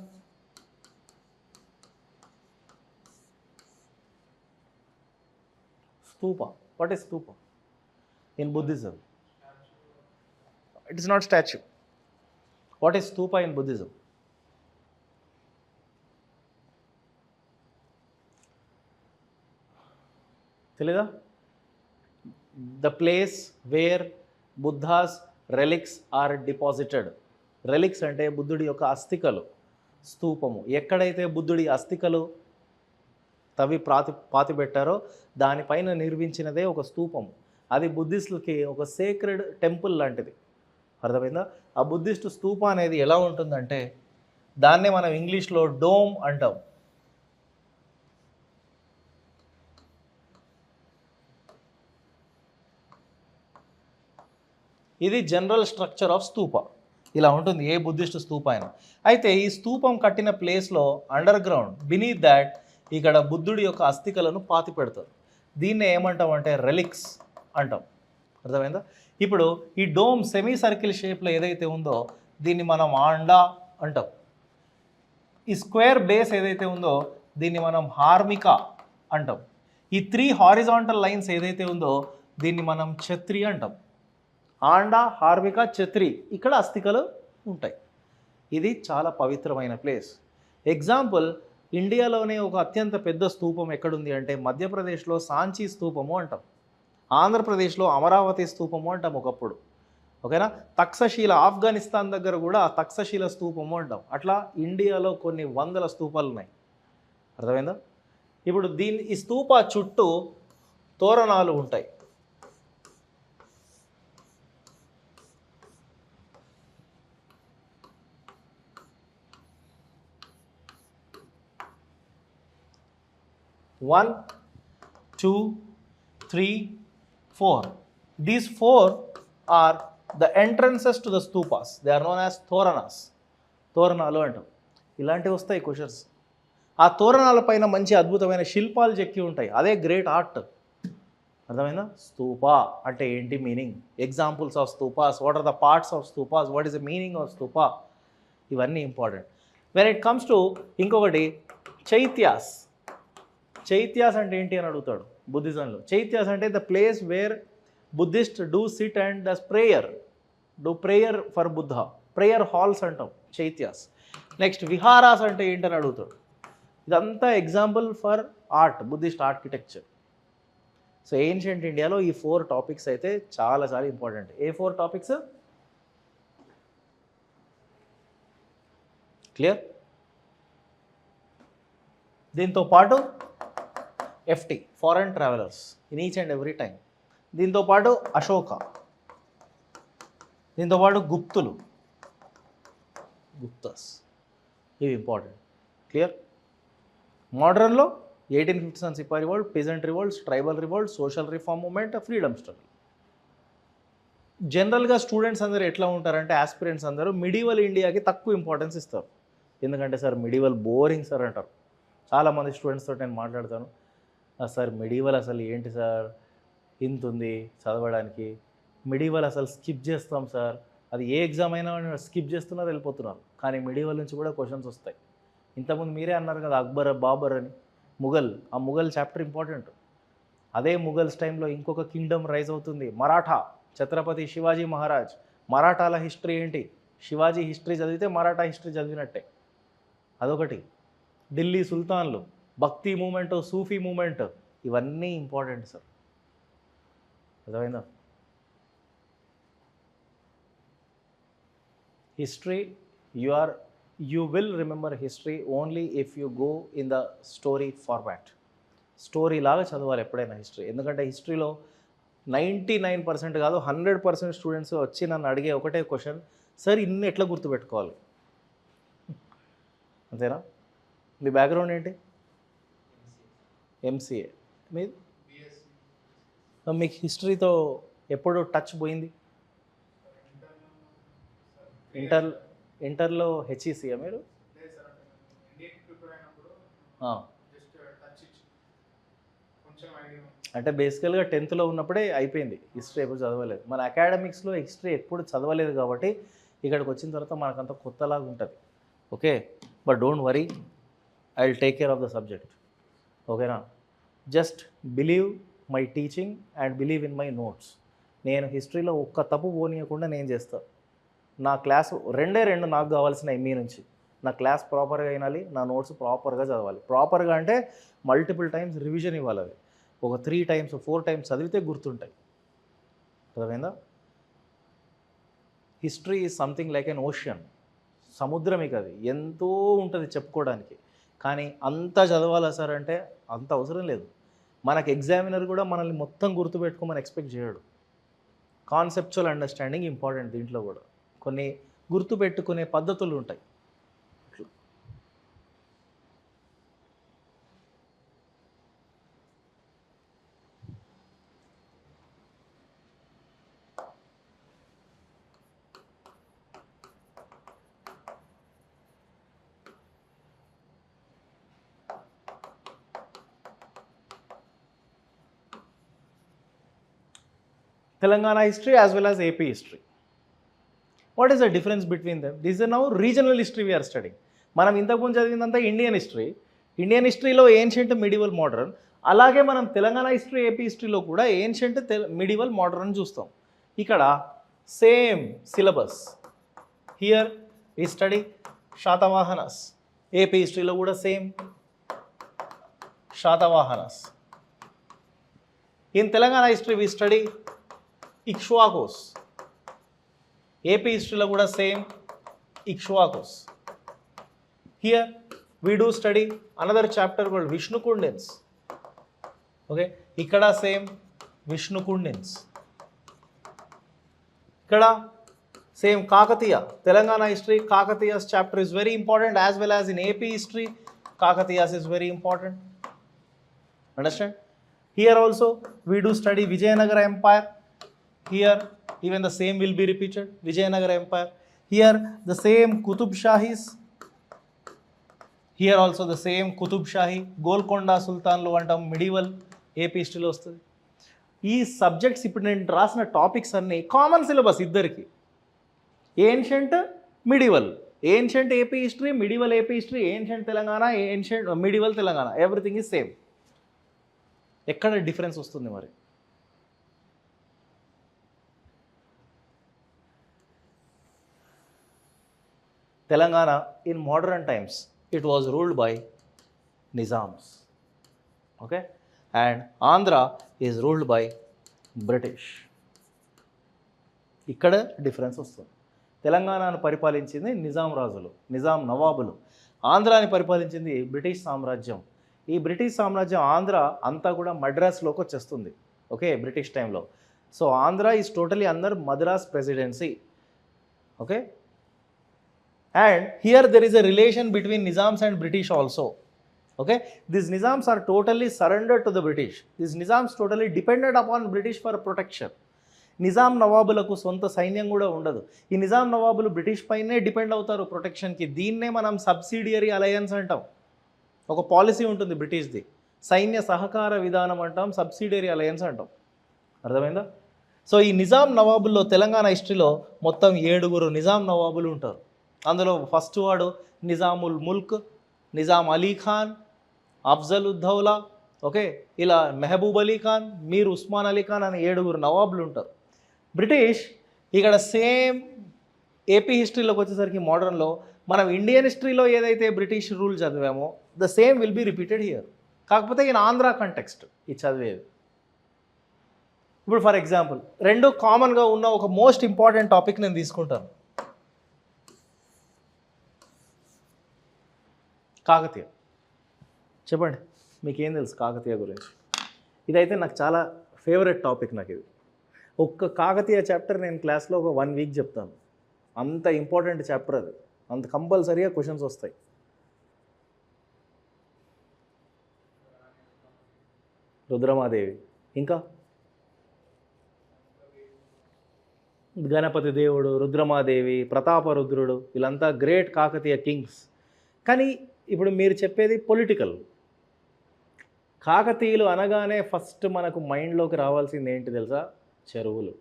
Stupa. What is stupa in Buddhism? It is not statue. What is stupa in Buddhism? తెలీదా? The place where Buddha's relics are deposited. Relics అంటే బుద్ధుడి యొక్క అస్థికలు, స్తూపము. ఎక్కడైతే బుద్ధుడి అస్థికలు తవి పాతి పెట్టారో దానిపైన నిర్మించినదే ఒక స్తూపము. అది బుద్ధిస్టులకి ఒక సేక్రెడ్ టెంపుల్ లాంటిది. అర్థమైందా? ఆ బుద్ధిస్ట్ స్తూప అనేది ఎలా ఉంటుందంటే దాన్నే మనం ఇంగ్లీష్లో డోమ్ అంటాం. ఇది జనరల్ స్ట్రక్చర్ ఆఫ్ స్తూప. ఇలా ఉంటుంది ఏ బుద్ధిస్ట్ స్తూప అయినా. అయితే ఈ స్తూపం కట్టిన ప్లేస్లో అండర్ గ్రౌండ్ బినీత్ దాట్ ఇక్కడ బుద్ధుడి యొక్క అస్థికలను పాతి పెడతారు. దీన్నే ఏమంటాం అంటే రెలిక్స్ అంటాం. అర్థమైందా? ఇప్పుడు ఈ డోమ్ సెమీ సర్కిల్ షేప్లో ఏదైతే ఉందో దీన్ని మనం ఆండా అంటాం. ఈ స్క్వేర్ బేస్ ఏదైతే ఉందో దీన్ని మనం హార్మిక అంటాం. ఈ 3 హారిజాంటల్ లైన్స్ ఏదైతే ఉందో దీన్ని మనం ఛత్రి అంటాం. ఆండా, హార్మిక, ఛత్రి, ఇక్కడ అస్థికలు ఉంటాయి. ఇది చాలా పవిత్రమైన ప్లేస్. ఎగ్జాంపుల్, ఇండియాలోనే ఒక అత్యంత పెద్ద స్తూపం ఎక్కడుంది అంటే మధ్యప్రదేశ్లో సాంచీ స్తూపము అంటాం, ఆంధ్రప్రదేశ్లో అమరావతి స్తూపము అంటాం ఒకప్పుడు. ఓకేనా? తక్షశీల, ఆఫ్ఘనిస్తాన్ దగ్గర కూడా తక్షశీల స్తూపము అంటాం. అట్లా ఇండియాలో కొన్ని వందల స్తూపాలు ఉన్నాయి. అర్థమైందా? ఇప్పుడు ఈ స్తూప చుట్టూ తోరణాలు ఉంటాయి. One, 2, 3, 4. These 4 are the entrances to the stupas. They are known as తోరణాస్. తోరణాలు అంటాం. ఇలాంటివి వస్తాయి క్వశ్చన్స్. ఆ తోరణాల పైన మంచి అద్భుతమైన శిల్పాలు చెక్కి ఉంటాయి. అదే గ్రేట్ ఆర్ట్. అర్థమైందా? స్తూప అంటే ఏంటి meaning, examples of stupas, what are the parts of stupas, what is the meaning of stupa, ఇవన్నీ important. When it comes to ఇంకొకటి చైత్యాస్. చైత్యాస్ అంటే ఏంటి అని అడుగుతాడు బుద్ధిజంలో. చైత్యాస్ అంటే the place where Buddhist do sit and the prayer for Buddha. Prayer halls అంటాం చైత్యాస్. నెక్స్ట్ విహారాస్ అంటే ఏంటని అడుగుతాడు. ఇదంతా example for art, Buddhist architecture. So ancient ఇండియాలో ఈ 4 టాపిక్స్ అయితే చాలా చాలా ఇంపార్టెంట్. ఏ 4 టాపిక్స్? క్లియర్? దీంతో పాటు FT, foreign travellers, in each and every time. దీంతోపాటు అశోక, దీంతోపాటు గుప్తాస్, ఇవి ఇంపార్టెంట్. క్లియర్? మోడర్న్లో 1857 sepoy revolt, peasant revolts, tribal revolt, social reform movement, freedom struggle. జనరల్గా స్టూడెంట్స్ అందరూ ఎట్లా ఉంటారంటే ఆస్పిరెంట్స్ అందరూ మిడివల్ ఇండియాకి తక్కువ ఇంపార్టెన్స్ ఇస్తారు. ఎందుకంటే సార్ మిడివల్ బోరింగ్ సార్ అంటారు. చాలామంది స్టూడెంట్స్తో నేను మాట్లాడతాను, సార్ మిడివల్ అసలు ఏంటి సార్, ఇంత ఉంది చదవడానికి, మిడివల్ అసలు స్కిప్ చేస్తాం సార్, అది ఏ ఎగ్జామ్ అయినా స్కిప్ చేస్తున్నారు వెళ్ళిపోతున్నారు. కానీ మిడివల్ నుంచి కూడా క్వశ్చన్స్ వస్తాయి. ఇంతకుముందు మీరే అన్నారు కదా అక్బర్ బాబర్ అని, ముఘల్, ఆ ముఘల్ చాప్టర్ ఇంపార్టెంట్. అదే ముఘల్స్ టైంలో ఇంకొక కింగ్డమ్ రైజ్ అవుతుంది, మరాఠా, ఛత్రపతి శివాజీ మహారాజ్. మరాఠాల హిస్టరీ ఏంటి, శివాజీ హిస్టరీ చదివితే మరాఠా హిస్టరీ చదివినట్టే. అదొకటి. ఢిల్లీ సుల్తాన్లు, భక్తి మూమెంట్, సూఫీ మూమెంట్, ఇవన్నీ ఇంపార్టెంట్ సార్. అర్థమైందా? History you will remember history only if you go in the story format. Story లాగా చదవాలి ఎప్పుడైనా హిస్టరీ. ఎందుకంటే హిస్టరీలో 99% కాదు 100% స్టూడెంట్స్ వచ్చి నన్ను అడిగే ఒకటే క్వశ్చన్, సార్ ఇన్ని ఎట్లా గుర్తుపెట్టుకోవాలి? అంతేనా? మీ బ్యాక్గ్రౌండ్ ఏంటి? ఎంసీఏ. మీది? మీకు హిస్టరీతో ఎప్పుడు టచ్ పోయింది? ఇంటర్లో హెచ్ఈసీయా మీరు? అంటే బేసికల్గా 10th ఉన్నప్పుడే అయిపోయింది హిస్టరీ, ఎప్పుడు చదవలేదు. మన అకాడమిక్స్లో హిస్టరీ ఎప్పుడు చదవలేదు కాబట్టి ఇక్కడికి వచ్చిన తర్వాత మనకంత కొత్తలాగా ఉంటుంది. Okay, but don't worry, I will take care of the subject. ఓకేనా? Just believe my teaching and believe in my notes. నేను హిస్టరీలో ఒక్క తప్పు పోనీయకుండా నేను చేస్తాను. నా క్లాస్ రెండే నాకు కావాల్సిన ఎంఈ నుంచి, నా క్లాస్ ప్రాపర్గా వినాలి, నా నోట్స్ ప్రాపర్గా చదవాలి. ప్రాపర్గా అంటే మల్టిపుల్ టైమ్స్ రివిజన్ ఇవ్వాలి. అది ఒక 3 times 4 times చదివితే గుర్తుంటాయి. అర్థమైందా? History is something like an ocean. సముద్రం ఇక అది ఎంతో ఉంటుంది చెప్పుకోవడానికి, కానీ అంత చదవాలా సార్ అంటే అంత అవసరం లేదు. మనకు ఎగ్జామినర్ కూడా మనల్ని మొత్తం గుర్తుపెట్టుకోమని ఎక్స్పెక్ట్ చేయడు. Conceptual understanding important. దీంట్లో కూడా కొన్ని గుర్తుపెట్టుకునే పద్ధతులు ఉంటాయి. Telangana history as well as AP history. What is the difference between them? This is now regional history we are studying. మనం ఇంతకుముందు చదివిందంతా ఇండియన్ హిస్టరీ. ఇండియన్ హిస్టరీలో ఏన్షియంట్, మిడివల్, మోడర్న్. అలాగే మనం తెలంగాణ హిస్టరీ, ఏపీ హిస్టరీలో కూడా ఏన్షియంట్, మిడివల్, మోడర్న్ చూస్తాం. ఇక్కడ same syllabus. Here we study Satavahanas. AP హిస్టరీలో కూడా same Satavahanas. In Telangana history we study Ikshvakus. AP history kuda same Ikshwakus. Here we do study another chapter called Vishnukundins. Okay, ikkada same Vishnukundins. Ikkada same Kakatiya. Telangana history, Kakatiya's chapter is very important, as well as in AP history Kakatiyas is very important. Understand? Here also we do study Vijayanagara Empire. Here even the same will be repeated, Vijayanagara Empire. Here the same Qutub Shahis. Here also the same Qutub Shahi. Golconda Sultanlu antam, medieval AP history lo vastadi. Ee subjects ippudu nenu rasina topics anni common syllabus iddariki. Ancient, medieval. Ancient AP history, medieval AP history, ancient Telangana, ancient medieval Telangana. Everything is same. ekkada difference vastundi mari? Telangana in modern times, it was ruled by Nizams. Okay, and Andhra is ruled by British. ikkada difference vastundi. తెలంగాణను పరిపాలించింది నిజాం రాజులు, Nizam నవాబులు. ఆంధ్రాని పరిపాలించింది British సామ్రాజ్యం. ఈ British సామ్రాజ్యం ఆంధ్ర అంతా కూడా మద్రాస్లోకి వచ్చేస్తుంది. Okay, British టైంలో. So Andhra is totally under Madras presidency. Okay, and here there is a relation between Nizams and British also. Okay, these nizams are totally surrendered to the British. These nizams totally depended upon British for protection. Nizam నవాబులకు సొంత సైన్యం కూడా ఉండదు. ఈ నిజాం నవాబులు British పైనే depend అవుతారు ప్రొటెక్షన్కి. దీన్నే మనం సబ్సిడియరీ అలయన్స్ అంటాం. ఒక పాలసీ ఉంటుంది బ్రిటిష్ది, సైన్య సహకార విధానం అంటాం, సబ్సిడియరీ అలయన్స్ అంటాం. అర్థమైందా? సో ఈ నిజాం నవాబుల్లో తెలంగాణ హిస్టరీలో మొత్తం 7 నిజాం నవాబులు ఉంటారు. అందులో ఫస్ట్ వాడు నిజాముల్ ముల్క్, నిజాం అలీ ఖాన్, అఫ్జల్ ఉద్దౌలా, ఓకే, ఇలా మెహబూబ్ అలీ ఖాన్, మీర్ ఉస్మాన్ అలీ ఖాన్ అని 7 నవాబులు ఉంటారు. బ్రిటిష్ ఇక్కడ సేమ్ ఏపీ హిస్టరీలోకి వచ్చేసరికి మోడర్న్లో మనం ఇండియన్ హిస్టరీలో ఏదైతే బ్రిటిష్ రూల్ చదివామో the same will be repeated here. కాకపోతే ఈయన ఆంధ్ర కంటెక్స్ట్ ఇది చదివేది. ఇప్పుడు ఫర్ ఎగ్జాంపుల్ 2 కామన్గా ఉన్న ఒక మోస్ట్ ఇంపార్టెంట్ టాపిక్ నేను తీసుకుంటాను. కాకతీయ. చెప్పండి, మీకేం తెలుసు కాకతీయ గురించి? ఇదైతే నాకు చాలా ఫేవరెట్ టాపిక్. నాకు ఇది ఒక్క కాకతీయ చాప్టర్ నేను క్లాస్లో ఒక 1 వీక్ చెప్తాను. అంత ఇంపార్టెంట్ చాప్టర్ అది, అంత కంపల్సరీగా క్వశ్చన్స్ వస్తాయి. రుద్రమాదేవి, ఇంకా గణపతి దేవుడు, రుద్రమాదేవి, ప్రతాపరుద్రుడు, వీళ్ళంతా గ్రేట్ కాకతీయ కింగ్స్. కానీ ఇప్పుడు మీరు చెప్పేది పొలిటికల్. కాకతీయులు అనగానే ఫస్ట్ మనకు మైండ్లోకి రావాల్సింది ఏంటి తెలుసా? చెరువులు.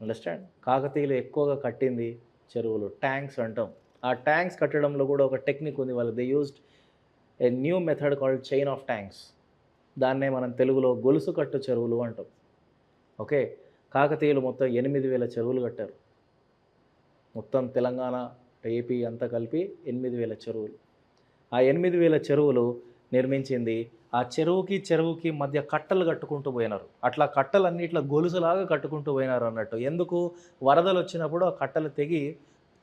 అండర్స్టాండ్? కాకతీయులు ఎక్కువగా కట్టింది చెరువులు, ట్యాంక్స్ అంటాం. ఆ ట్యాంక్స్ కట్టడంలో కూడా ఒక టెక్నిక్ ఉంది వాళ్ళు. They used a new method called chain of tanks. దాన్నే మనం తెలుగులో గొలుసు కట్టు చెరువులు అంటాం. ఓకే, కాకతీయులు మొత్తం 8,000 చెరువులు కట్టారు. మొత్తం తెలంగాణ, ఏపీ అంతా కలిపి 8,000 చెరువులు. ఆ 8,000 చెరువులు నిర్మించింది. ఆ చెరువుకి మధ్య కట్టలు కట్టుకుంటూ పోయినారు. అట్లా కట్టలన్నీ ఇట్లా గొలుసులాగా కట్టుకుంటూ పోయినారు అన్నట్టు. ఎందుకు? వరదలు వచ్చినప్పుడు ఆ కట్టలు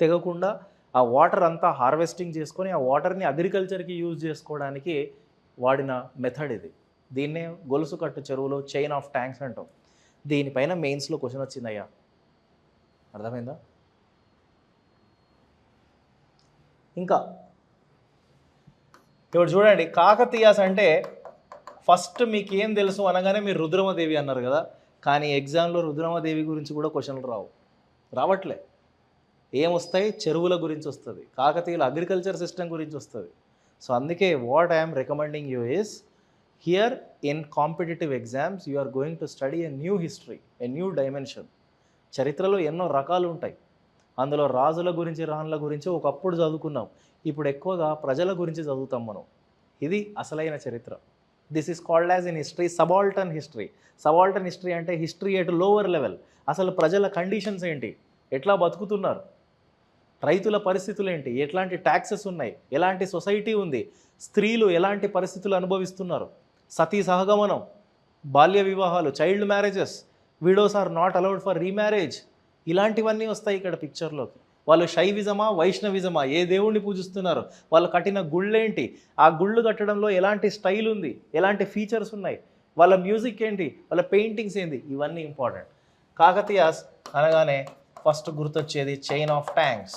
తెగకుండా ఆ వాటర్ అంతా హార్వెస్టింగ్ చేసుకొని ఆ వాటర్ని అగ్రికల్చర్కి యూజ్ చేసుకోవడానికి వాడిన మెథడ్ ఇది. దీన్నే గొలుసు కట్టు చెరువులు, చైన్ ఆఫ్ ట్యాంక్స్ అంటాం. దీనిపైన మెయిన్స్లో క్వశ్చన్ వచ్చిందయ్యా, అర్థమైందా? ఇంకా ఇప్పుడు చూడండి, కాకతీయాస్ అంటే ఫస్ట్ మీకు ఏం తెలుసు అనగానే మీరు రుద్రమదేవి అన్నారు కదా. కానీ ఎగ్జామ్లో రుద్రమదేవి గురించి కూడా క్వశ్చన్లు రావట్లే. ఏమొస్తాయి? చెరువుల గురించి వస్తుంది, కాకతీయుల అగ్రికల్చర్ సిస్టమ్ గురించి వస్తుంది. సో అందుకే what I'm recommending you is, here in competitive exams you are going to study a new history, a new dimension. చరిత్రలో ఎన్నో రకాలు ఉంటాయి. అందులో రాజుల గురించి, రాణుల గురించి ఒకప్పుడు చదువుకున్నాం. ఇప్పుడు ఎక్కువగా ప్రజల గురించి చదువుతాం మనం. ఇది అసలైన చరిత్ర. This is called as in history subaltern history. Subaltern history అంటే హిస్టరీ ఎట్ లోవర్ లెవెల్. అసలు ప్రజల కండిషన్స్ ఏంటి, ఎట్లా బతుకుతున్నారు, రైతుల పరిస్థితులు ఏంటి, ఎట్లాంటి ట్యాక్సెస్ ఉన్నాయి, ఎలాంటి సొసైటీ ఉంది, స్త్రీలు ఎలాంటి పరిస్థితులు అనుభవిస్తున్నారు, సతీ సహగమనం, బాల్య వివాహాలు, child marriages, widows are not allowed for remarriage, ఇలాంటివన్నీ వస్తాయి ఇక్కడ పిక్చర్లోకి. వాళ్ళు శైవిజమా, వైష్ణవిజమా, ఏ దేవుణ్ణి పూజిస్తున్నారు, వాళ్ళు కట్టిన గుళ్ళేంటి, ఆ గుళ్ళు కట్టడంలో ఎలాంటి స్టైల్ ఉంది, ఎలాంటి ఫీచర్స్ ఉన్నాయి, వాళ్ళ మ్యూజిక్ ఏంటి, వాళ్ళ పెయింటింగ్స్ ఏంటి, ఇవన్నీ ఇంపార్టెంట్. కాకతీయాస్ అనగానే ఫస్ట్ గుర్తొచ్చేది chain of tanks.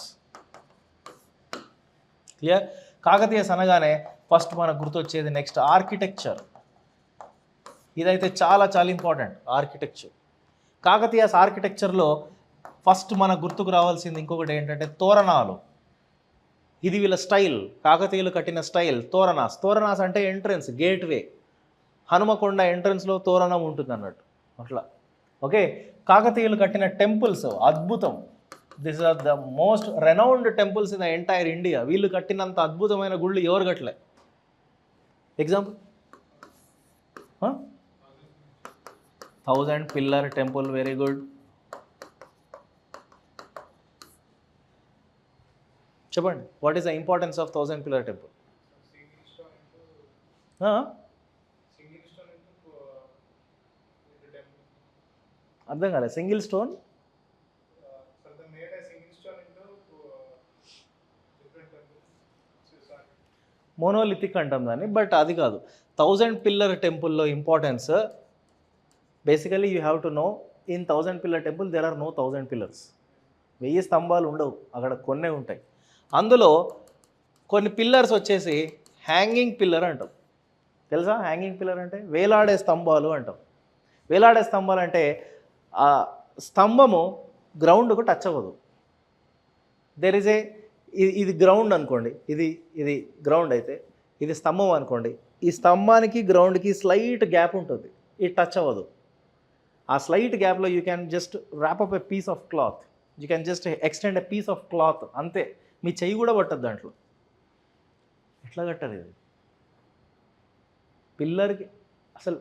Clear? Kakatiyas అనగానే ఫస్ట్ మనకు గుర్తొచ్చేది నెక్స్ట్ ఆర్కిటెక్చర్. ఇదైతే చాలా చాలా ఇంపార్టెంట్, ఆర్కిటెక్చర్. కాకతీయాస్ ఆర్కిటెక్చర్లో ఫస్ట్ మనకు గుర్తుకు రావాల్సింది ఇంకొకటి ఏంటంటే తోరణాలు. ఇది వీళ్ళ స్టైల్, కాకతీయులు కట్టిన స్టైల్. తోరణాస్ అంటే ఎంట్రన్స్, గేట్వే. హనుమకొండ ఎంట్రన్స్లో తోరణం ఉంటుంది అన్నట్టు అట్లా. ఓకే, కాకతీయులు కట్టిన టెంపుల్స్ అద్భుతం. This are the most renowned temples in the entire India. వీళ్ళు కట్టినంత అద్భుతమైన గుళ్ళు ఎవరు కట్టలే. Example 1000 pillar temple, very good. చెప్పండి, what is the importance of 1000 pillar temple? అర్థం కాలే. సింగిల్ స్టోన్, మోనోలిథిక్ అంటాం దాన్ని, బట్ అది కాదు. 1000 పిల్లర్ టెంపుల్లో importance basically you have to know, in 1000 pillar temple there are no 1000 pillars. 1000 స్తంభాలు ఉండవు అక్కడ, కొన్నే ఉంటాయి. అందులో కొన్ని పిల్లర్స్ వచ్చేసి హ్యాంగింగ్ పిల్లర్ అంటాం. తెలుసా హ్యాంగింగ్ పిల్లర్ అంటే? వేలాడే స్తంభాలు అంటాం. వేలాడే స్తంభాలు అంటే ఆ స్తంభము గ్రౌండ్కు టచ్ అవ్వదు. దెర్ ఇస్ ఇది గ్రౌండ్ అనుకోండి, ఇది గ్రౌండ్ అయితే ఇది స్తంభం అనుకోండి, ఈ స్తంభానికి గ్రౌండ్కి స్లైట్ గ్యాప్ ఉంటుంది, ఇది టచ్ అవ్వదు. ఆ స్లైట్ గ్యాప్లో you can just wrap up a piece of cloth, you can just extend a piece of cloth, అంతే. మీ చెయ్యి కూడా పట్టదు దాంట్లో. ఎట్లా కట్టారు ఇది? పిల్లర్కి అసలు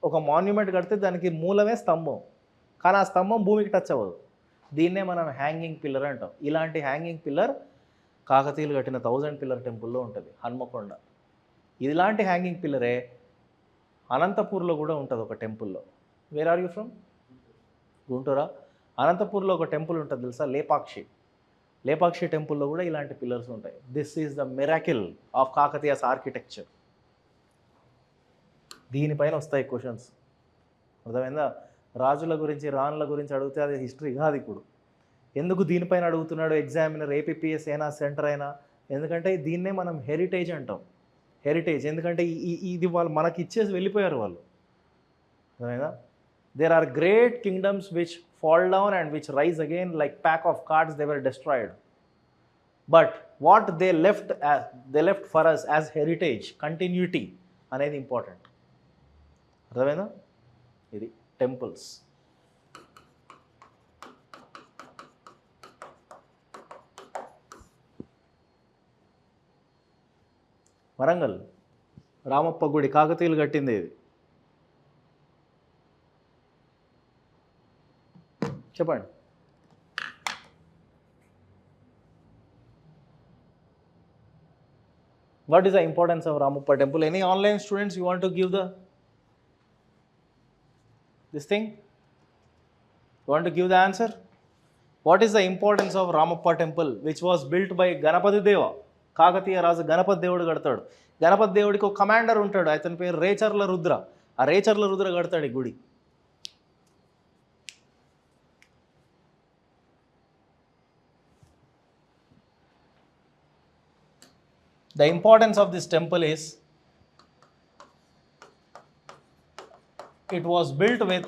ఒక మాన్యుమెంట్ కడితే దానికి మూలమే స్తంభం, కానీ ఆ స్తంభం భూమికి టచ్ అవ్వదు. దీన్నే మనం హ్యాంగింగ్ పిల్లర్ అంటాం. ఇలాంటి హ్యాంగింగ్ పిల్లర్ కాకతీయులు కట్టిన 1000 పిల్లర్ టెంపుల్లో ఉంటుంది, హన్మకొండ. ఇలాంటి హ్యాంగింగ్ పిల్లరే అనంతపూర్లో కూడా ఉంటుంది ఒక టెంపుల్లో. Where are you from? గుంటూరా? అనంతపూర్లో ఒక టెంపుల్ ఉంటుంది తెలుసా, లేపాక్షి టెంపుల్లో కూడా ఇలాంటి పిల్లర్స్ ఉంటాయి. This is the miracle of Kakatiyas architecture. దీనిపైన వస్తాయి క్వశ్చన్స్, అర్థమైందా? రాజుల గురించి రాణుల గురించి అడిగితే అది హిస్టరీ కాదు. ఇప్పుడు ఎందుకు దీనిపైన అడుగుతున్నాడు ఎగ్జామినర్, ఏపీపీఎస్ అయినా సెంటర్ అయినా? ఎందుకంటే దీన్నే మనం హెరిటేజ్ అంటాం. హెరిటేజ్ ఎందుకంటే ఇది వాళ్ళు మనకి ఇచ్చేసి వెళ్ళిపోయారు వాళ్ళు, అర్థమైందా? There are great kingdoms which fall down and which rise again like pack of cards, they were destroyed. But what they left for us as heritage, continuity అనేది ఇంపార్టెంట్, అర్థమైందా? ఇది టెంపుల్స్. వరంగల్ రామప్ప గుడి కాకతీయులు కట్టింది ఇది. చెప్పండి. What is the importance of Ramappa temple? Any online students you want to give this thing? You want to give the answer? What is the importance of Ramappa temple which was built by Ganapati Deva? Kakatiya రాజు గణపతి దేవుడు కడతాడు. గణపతి దేవుడికి ఒక commander ఉంటాడు, అతని పేరు రేచర్ల రుద్ర. ఆ రేచర్ల రుద్ర కడతాడు ఈ గుడి. The importance of this temple is it was built with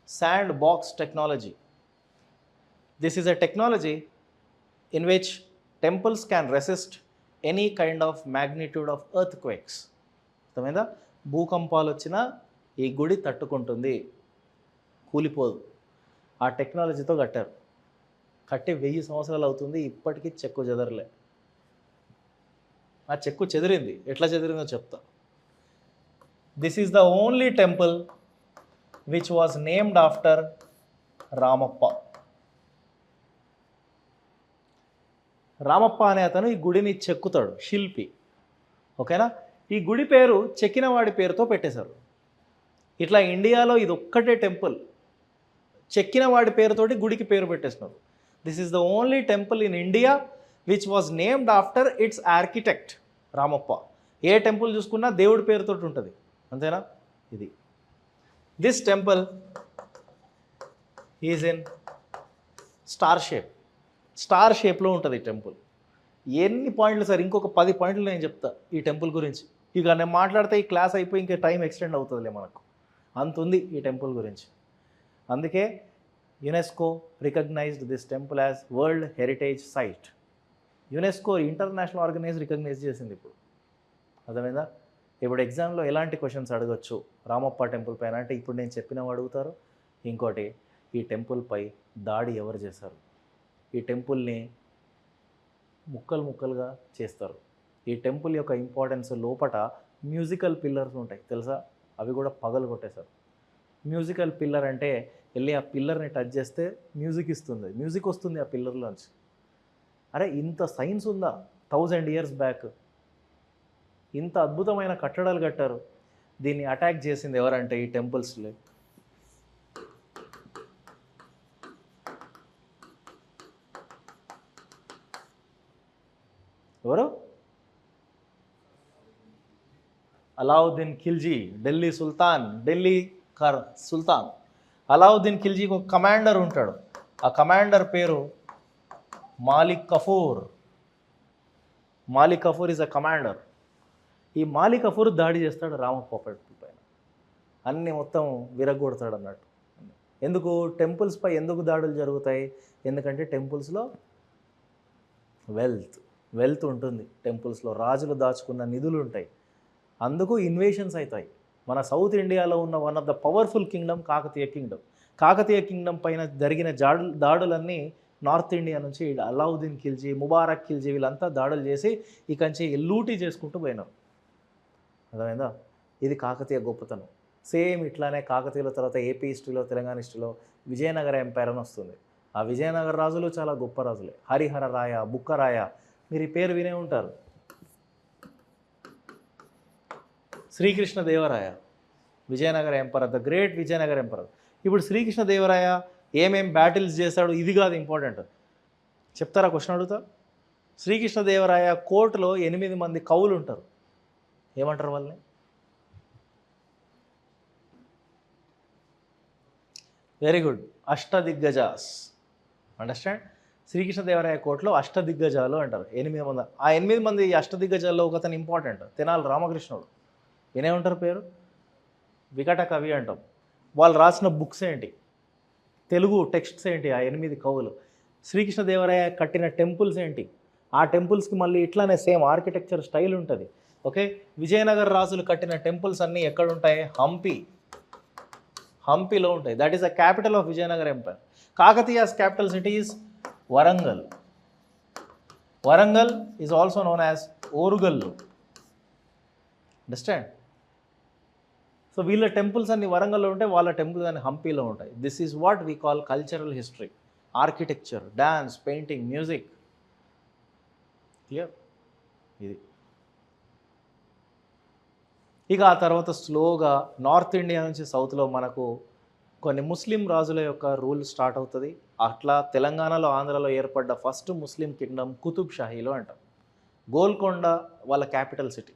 sandbox technology. This is a technology in which temples can resist any kind of magnitude of earthquakes. అర్థమైందా? భూకంపాలు వచ్చినా ఈ గుడి తట్టుకుంటుంది, కూలిపోదు. ఆ టెక్నాలజీతో కట్టారు. కట్టి 1000 సంవత్సరాలు అవుతుంది, ఇప్పటికీ చెక్కు చెదరలే. ఆ చెక్కు చెదిరింది, ఎట్లా చెదిరిందో చెప్తా. This is the only temple which was named after Ramappa. Ramappa అనే అతను ఈ గుడిని చెక్కుతాడు, శిల్పి. ఓకేనా? ఈ గుడి పేరు చెక్కిన వాడి పేరుతో పెట్టేశారు. ఇట్లా ఇండియాలో ఇది ఒక్కటే టెంపుల్ చెక్కిన వాడి పేరుతోటి గుడికి పేరు పెట్టేస్తున్నారు. This is the only temple in India which was named after it's architect Ramappa. A temple చూసుకున్నా దేవుడి పేరుతోటి ఉంటుంది, అంతేనా? ఇది this temple is in star షేప్లో ఉంటుంది ఈ టెంపుల్. ఎన్ని పాయింట్లు సార్? ఇంకొక 10 పాయింట్లు నేను చెప్తా ఈ టెంపుల్ గురించి. ఇక నేను మాట్లాడితే ఈ క్లాస్ అయిపోయి ఇంకా టైం ఎక్స్టెండ్ అవుతుందిలే మనకు, అంత ఉంది ఈ టెంపుల్ గురించి. అందుకే UNESCO recognized this temple as world heritage site. UNESCO international organize recognize చేసింది ఇప్పుడు, అర్థమైందా? ఇప్పుడు ఎగ్జామ్లో ఎలాంటి క్వశ్చన్స్ అడగచ్చు రామప్ప టెంపుల్ పైన అంటే ఇప్పుడు నేను చెప్పినవి అడుగుతారు. ఇంకోటి, ఈ టెంపుల్పై దాడి ఎవరు చేశారు? ఈ టెంపుల్ని ముక్కలుగా చేస్తారు. ఈ టెంపుల్ యొక్క ఇంపార్టెన్స్ లోపట మ్యూజికల్ పిల్లర్స్ ఉంటాయి తెలుసా, అవి కూడా పగలు కొట్టేశారు. మ్యూజికల్ పిల్లర్ అంటే వెళ్ళి ఆ పిల్లర్ని టచ్ చేస్తే మ్యూజిక్ వస్తుంది ఆ పిల్లర్లోంచి. అరే ఇంత సైన్స్ ఉందా? 1000 years బ్యాక్ ఇంత అద్భుతమైన కట్టడాలు కట్టారు. దీన్ని అటాక్ చేసింది ఎవరంటే ఈ టెంపుల్స్లో ఎవరు? అలావుద్దీన్ ఖిల్జీ, ఢిల్లీ సుల్తాన్ అలావుద్దీన్ ఖిల్జీకి ఒక కమాండర్ ఉంటాడు. ఆ కమాండర్ పేరు Malik Kafur. Malik Kafur is a commander. ఈ మాలిక్ కఫూర్ దాడి చేస్తాడు రామప్ప పైన, అన్నీ మొత్తం విరగొడతాడు అన్నట్టు. ఎందుకు టెంపుల్స్పై ఎందుకు దాడులు జరుగుతాయి? ఎందుకంటే టెంపుల్స్లో వెల్త్ ఉంటుంది, టెంపుల్స్లో రాజులు దాచుకున్న నిధులు ఉంటాయి, అందుకు ఇన్వేషన్స్ అవుతాయి. మన సౌత్ ఇండియాలో ఉన్న one of the powerful Kingdom Kakatiya Kingdom. Kakatiya Kingdom పైన జరిగిన దాడులన్నీ నార్త్ ఇండియా నుంచి అలావుద్దీన్ ఖిల్జీ, ముబారక్ ఖిల్జీ వీళ్ళంతా దాడులు చేసి ఇకంచి లూటీ చేసుకుంటూ పోయినారు. అర్థమైందా? ఇది కాకతీయ గొప్పతనం. సేమ్ ఇట్లానే కాకతీయుల తర్వాత ఏపీ హిస్టరీలో, తెలంగాణ హిస్టరీలో విజయనగర ఎంపైర్ అని వస్తుంది. ఆ విజయనగర రాజులు చాలా గొప్ప రాజులే. హరిహర రాయ, బుక్కరాయ, మీరు ఈ పేరు వినే ఉంటారు. Sri Krishnadevaraya, Vijayanagara emperor, the great Vijayanagara emperor. ఇప్పుడు శ్రీకృష్ణదేవరాయ ఏమేం బ్యాటిల్స్ చేశాడు ఇది కాదు ఇంపార్టెంట్. చెప్తారా? క్వశ్చన్ అడుగుతా. శ్రీకృష్ణదేవరాయ కోర్టులో 8 మంది కవులు ఉంటారు. ఏమంటారు వాళ్ళని? Very good, Ashtadiggajas. Understand? Srikrishnadevaraya కోర్టులో అష్టదిగ్గజాలు అంటారు. 8 మంది. ఆ 8 మంది అష్టదిగ్గజాల్లో ఒకతను ఇంపార్టెంట్, తెనాలి రామకృష్ణుడు. వినే ఉంటారు పేరు. వికట కవి అంటాం. వాళ్ళు రాసిన బుక్స్ ఏంటి, తెలుగు టెక్స్ట్స్ ఏంటి, ఆ 8 కవులు. శ్రీకృష్ణదేవరాయ కట్టిన టెంపుల్స్ ఏంటి, ఆ టెంపుల్స్కి మళ్ళీ ఇట్లానే సేమ్ ఆర్కిటెక్చర్ స్టైల్ ఉంటుంది. ఓకే, విజయనగర రాజులు కట్టిన టెంపుల్స్ అన్నీ ఎక్కడ ఉంటాయి? హంపీలో ఉంటాయి. That is the capital of Vijayanagara empire. Kakatiyas capital city is Warangal. Warangal is also known as Orugallu. Understand? So వీళ్ళ టెంపుల్స్ అన్ని వరంగల్లో ఉంటాయి, వాళ్ళ టెంపుల్స్ అన్ని హంపీలో ఉంటాయి. This is what we call cultural history. Architecture, dance, painting, music. Clear? ఇది. ఇక ఆ తర్వాత స్లోగా నార్త్ ఇండియా నుంచి సౌత్లో మనకు కొన్ని ముస్లిం రాజుల యొక్క రూల్ స్టార్ట్ అవుతుంది. అట్లా తెలంగాణలో, ఆంధ్రలో ఏర్పడ్డ ఫస్ట్ ముస్లిం కింగ్డమ్ కుతుబ్ షాహీలో అంటాం. గోల్కొండ వాళ్ళ క్యాపిటల్ సిటీ.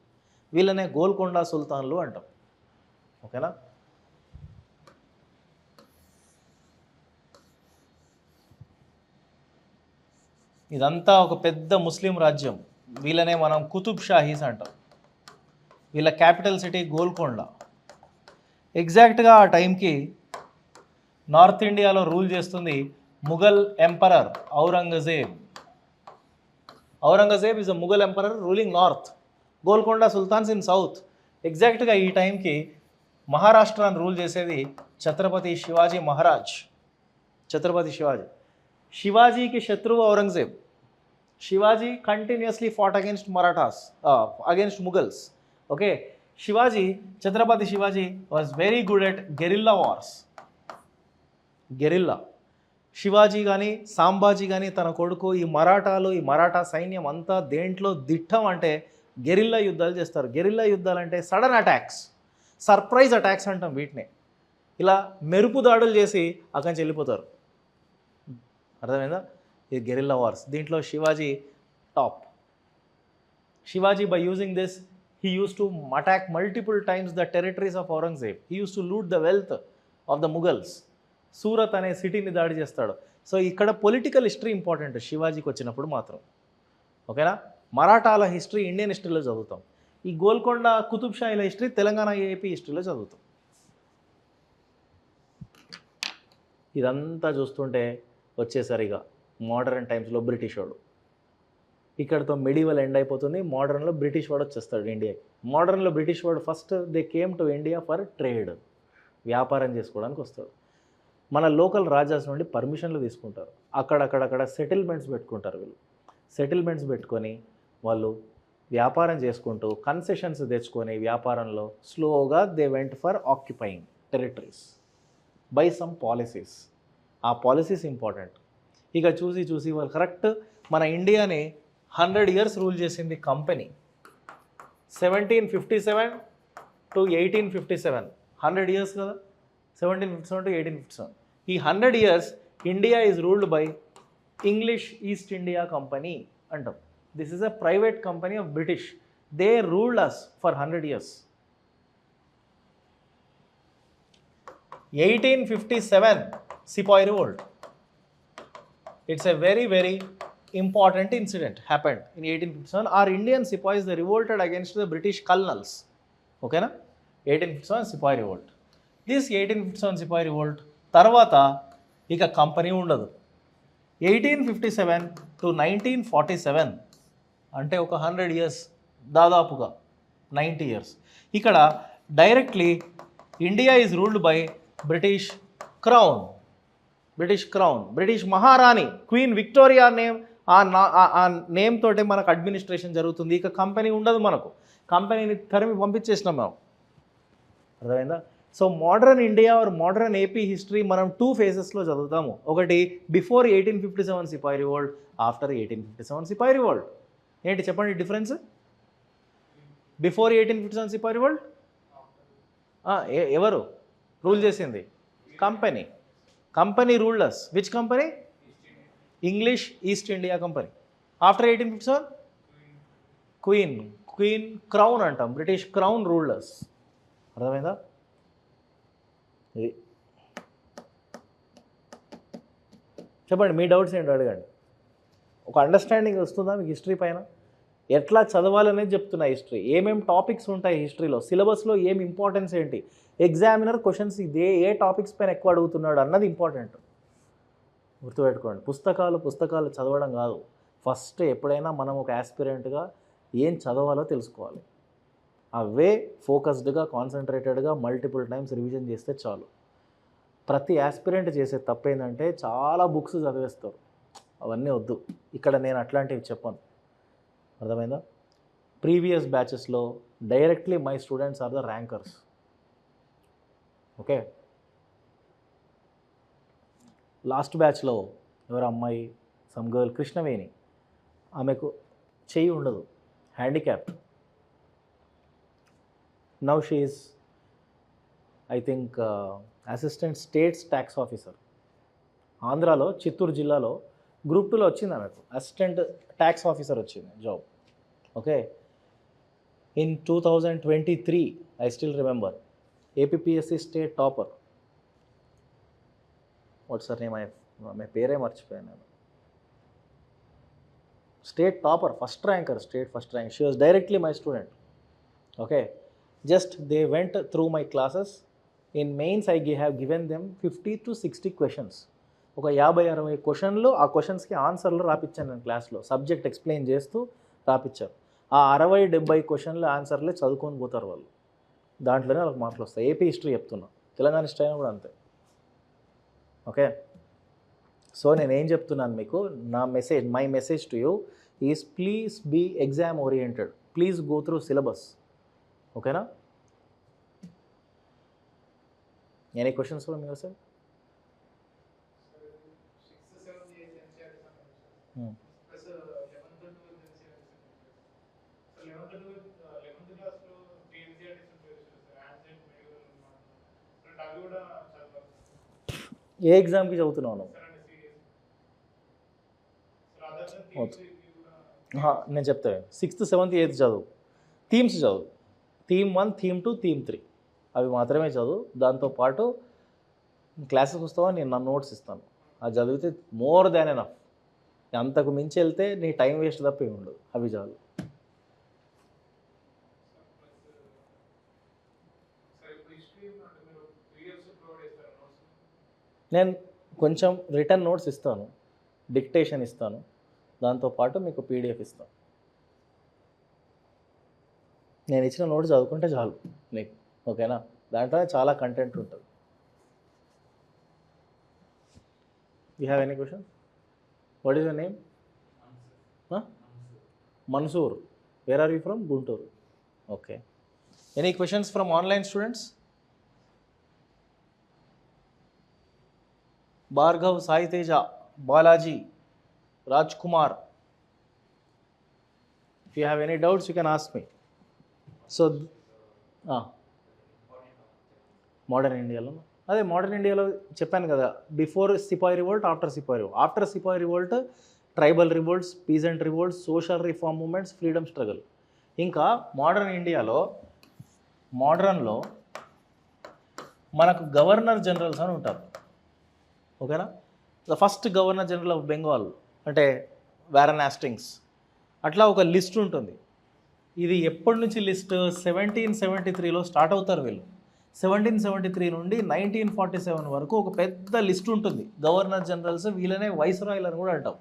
వీళ్ళనే గోల్కొండ సుల్తాన్లు అంటాం. ఓకేనా? ఇదంతా ఒక పెద్ద ముస్లిం రాజ్యం. వీళ్ళనే మనం కుతుబ్ షాహీస్ అంటాం. వీళ్ళ క్యాపిటల్ సిటీ గోల్కొండ. ఎగ్జాక్ట్గా ఆ టైంకి నార్త్ ఇండియాలో రూల్ చేస్తుంది Mughal emperor Aurangzeb. Aurangzeb is a Mughal emperor ruling north, Golconda sultans in south. ఎగ్జాక్ట్గా ఈ టైంకి మహారాష్ట్రాన్ని రూల్ చేసేది ఛత్రపతి శివాజీ మహారాజ్. ఛత్రపతి శివాజీ. శివాజీకి శత్రువు Aurangzeb. Shivaji continuously fought against Marathas, against Mughals. Okay, Chhatrapati Shivaji was very good at guerrilla wars. Guerrilla. Shivaji కానీ సాంబాజీ కానీ తన కొడుకు ఈ మరాఠా సైన్యం అంతా దేంట్లో దిట్టం అంటే గెరిల్లా యుద్ధాలు చేస్తారు. గెరిల్లా యుద్ధాలు అంటే సడన్ అటాక్స్, సర్ప్రైజ్ అటాక్స్ అంటాం వీటిని. ఇలా మెరుపు దాడులు చేసి అక్కడి నుంచి వెళ్ళిపోతారు. అర్థమైందా? ఇది గెరిల్లా వార్స్. దీంట్లో Shivaji top. Shivaji by using this he used to attack multiple times the territories of Aurangzeb. He used to loot the wealth of the Mughals. Surat అనే సిటీని దాడి చేస్తాడు. సో ఇక్కడ పొలిటికల్ హిస్టరీ ఇంపార్టెంట్ శివాజీకి వచ్చినప్పుడు మాత్రం. ఓకేనా? మరాఠాల హిస్టరీ ఇండియన్ హిస్టరీలో చదువుతాం. ఈ గోల్కొండ కుతుబ్ షాహీల హిస్టరీ తెలంగాణ ఏపీ హిస్టరీలో చదువుతాం. ఇదంతా చూస్తుంటే వచ్చేసరిగా మోడర్న్ టైమ్స్లో బ్రిటిష్ వాడు. ఇక్కడతో మెడివల్ ఎండ్ అయిపోతుంది. మోడర్న్లో బ్రిటిష్ వాడు వచ్చేస్తాడు ఇండియాకి. మోడర్న్లో బ్రిటిష్ వాడు first they came to India for trade, వ్యాపారం చేసుకోవడానికి వస్తాడు. మన లోకల్ రాజాస్ నుండి పర్మిషన్లు తీసుకుంటారు. అక్కడక్కడ సెటిల్మెంట్స్ పెట్టుకుంటారు. వీళ్ళు సెటిల్మెంట్స్ పెట్టుకొని వాళ్ళు వ్యాపారం చేసుకుంటూ కన్సెషన్స్ తెచ్చుకొని వ్యాపారంలో స్లోగా they went for occupying territories by some policies. ఆ పాలసీస్ ఇంపార్టెంట్. ఇక చూసి వాళ్ళు కరెక్ట్ మన ఇండియాని 100 years రూల్ చేసింది కంపెనీ. 1757 to 1857, 100 years కదా. 1757 to 1857. ఈ 100 years India is ruled by English East India Company అంటాం. This is a private company of British. They ruled us for 100 years. 1857 sepoy revolt. It's a very important incident happened in 1857. Our Indian sepoys, they revolted against the British colonels. Okay na? 1857 Sepoy revolt. This 1857 Sepoy revolt తర్వాత ఇక company ఉండదు. 1857 to 1947 అంటే ఒక 100 years, దాదాపుగా 90 years. ఇక్కడ directly India is ruled by British crown. British మహారాణి queen Victoria name, ఆ name తోటే మనకు అడ్మినిస్ట్రేషన్ జరుగుతుంది. ఇక కంపెనీ ఉండదు, మనకు కంపెనీని తరిమి పంపించేసినాం మనం. అర్థమైందా? So modern India or modern AP history మనం 2 phases-లో చదువుతాము. ఒకటి before 1857 sepoy revolt, after 1857 sepoy revolt. ఏంటి చెప్పండి డిఫరెన్స్? బిఫోర్ 1857 సిపాయి రివోల్ట్ ఎవరు రూల్ చేసింది? Company ruled us. Which company? English East India company. After 1857 queen crown అంటాం, బ్రిటిష్ క్రౌన్ రూల్డ్ us. అర్థమైందా? ఇది చెప్పండి, మీ డౌట్స్ ఏంటో అడగండి. ఒక అండర్స్టాండింగ్ వస్తుందా మీకు హిస్టరీ పైన? ఎట్లా చదవాలనేది చెప్తున్నా. హిస్టరీ ఏమేమి టాపిక్స్ ఉంటాయి హిస్టరీలో, సిలబస్లో ఏం ఇంపార్టెన్స్ ఏంటి, ఎగ్జామినర్ క్వశ్చన్స్ ఏ టాపిక్స్ పైన ఎక్కువ అడుగుతున్నాడు అన్నది ఇంపార్టెంట్. గుర్తుపెట్టుకోండి. పుస్తకాలు చదవడం కాదు. ఫస్ట్ ఎప్పుడైనా మనం ఒక యాస్పిరెంట్గా ఏం చదవాలో తెలుసుకోవాలి. అవే ఫోకస్డ్గా, కాన్సన్ట్రేటెడ్గా మల్టిపుల్ టైమ్స్ రివిజన్ చేస్తే చాలు. ప్రతి యాస్పిరెంట్ చేసే తప్పేందంటే చాలా బుక్స్ చదివేస్తారు. అవన్నీ వద్దు. ఇక్కడ నేను అట్లాంటివి చెప్పను. అర్థమైందా? ప్రీవియస్ బ్యాచెస్లో directly my students are the rankers. Okay, last బ్యాచ్లో ఎవరు అమ్మాయి, సమ్ గర్ల్, కృష్ణవేణి, ఆమెకు చెయ్యి ఉండదు, handicap. Now she is I think assistant states tax officer. ఆంధ్రాలో చిత్తూరు జిల్లాలో గ్రూప్ 2లో వచ్చింది ఆమెకు, అసిస్టెంట్ ట్యాక్స్ ఆఫీసర్ వచ్చింది job. Okay, in 2023 I still remember APSC state topper. What's her name? ఆమె పేరే మర్చిపోయాను నేను. State topper, first ranker, state first rank. She was directly my student. Okay, just they went through my classes. In mains I have given them 50 to 60 questions. ఒక 50-60 క్వశ్చన్లు, ఆ క్వశ్చన్స్కి ఆన్సర్లు రాపిచ్చాను నేను క్లాస్లో, సబ్జెక్ట్ ఎక్స్ప్లెయిన్ చేస్తూ రాపిచ్చాను. ఆ 60-70 క్వశ్చన్లు ఆన్సర్లే చదువుకొని పోతారు వాళ్ళు. దాంట్లోనే వాళ్ళకి మార్కులు వస్తాయి. ఏపీ హిస్టరీ చెప్తున్నా, తెలంగాణ హిస్టరీ అయినా కూడా అంతే. ఓకే, సో నేనేం చెప్తున్నాను మీకు, my message to you is please be exam oriented. Please go through syllabus. ఓకేనా? Any questions from your side? ఏ ఎగ్జామ్కి చదువుతున్నావు నువ్వు? నేను చెప్తాను, 6th, 7th, 8th చదువు. థీమ్స్ చదువు. థీమ్ 1, థీమ్ 2, థీమ్ 3 అవి మాత్రమే చదువు. దాంతోపాటు క్లాసెస్ వస్తావా, నేను నా నోట్స్ ఇస్తాను, అది చదివితే మోర్ దాన్ ఎనఫ్. అంతకు మించి వెళ్తే నీ టైం వేస్ట్ తప్ప ఏమి ఉండదు. అవి చాలు. నేను కొంచెం రిటర్న్ నోట్స్ ఇస్తాను, డిక్టేషన్ ఇస్తాను, దాంతోపాటు మీకు పీడిఎఫ్ ఇస్తాను. నేను ఇచ్చిన నోట్స్ చదువుకుంటే చాలు నీకు. ఓకేనా? దాంట్లో చాలా కంటెంట్ ఉంటుంది. You have any question? What is your name? Mansoor. Where are you from? Guntur. Okay. Any questions from online students? Bhargav, Sai Teja, Balaji, Rajkumar. If you have any doubts, you can ask me. So, modern ఇండియాలో అదే modern ఇండియాలో చెప్పాను కదా, before sepoy revolt, after sepoy revolt. After sepoy revolt tribal revolts, peasant revolts, social reform movements, freedom struggle. ఇంకా modern ఇండియాలో మోడర్న్లో మనకు governor generals అని ఉంటారు. ఓకేనా? The first governor general of Bengal అంటే వారన్ హాస్టింగ్స్, అట్లా ఒక లిస్ట్ ఉంటుంది. ఇది ఎప్పటి నుంచి లిస్ట్? 1773లో స్టార్ట్ అవుతారు వీళ్ళు. 1773 నుండి 1947 వరకు ఒక పెద్ద లిస్ట్ ఉంటుంది. గవర్నర్ జనరల్స్ వీళ్ళనే వైస్రాయ్లు అని కూడా అంటాం.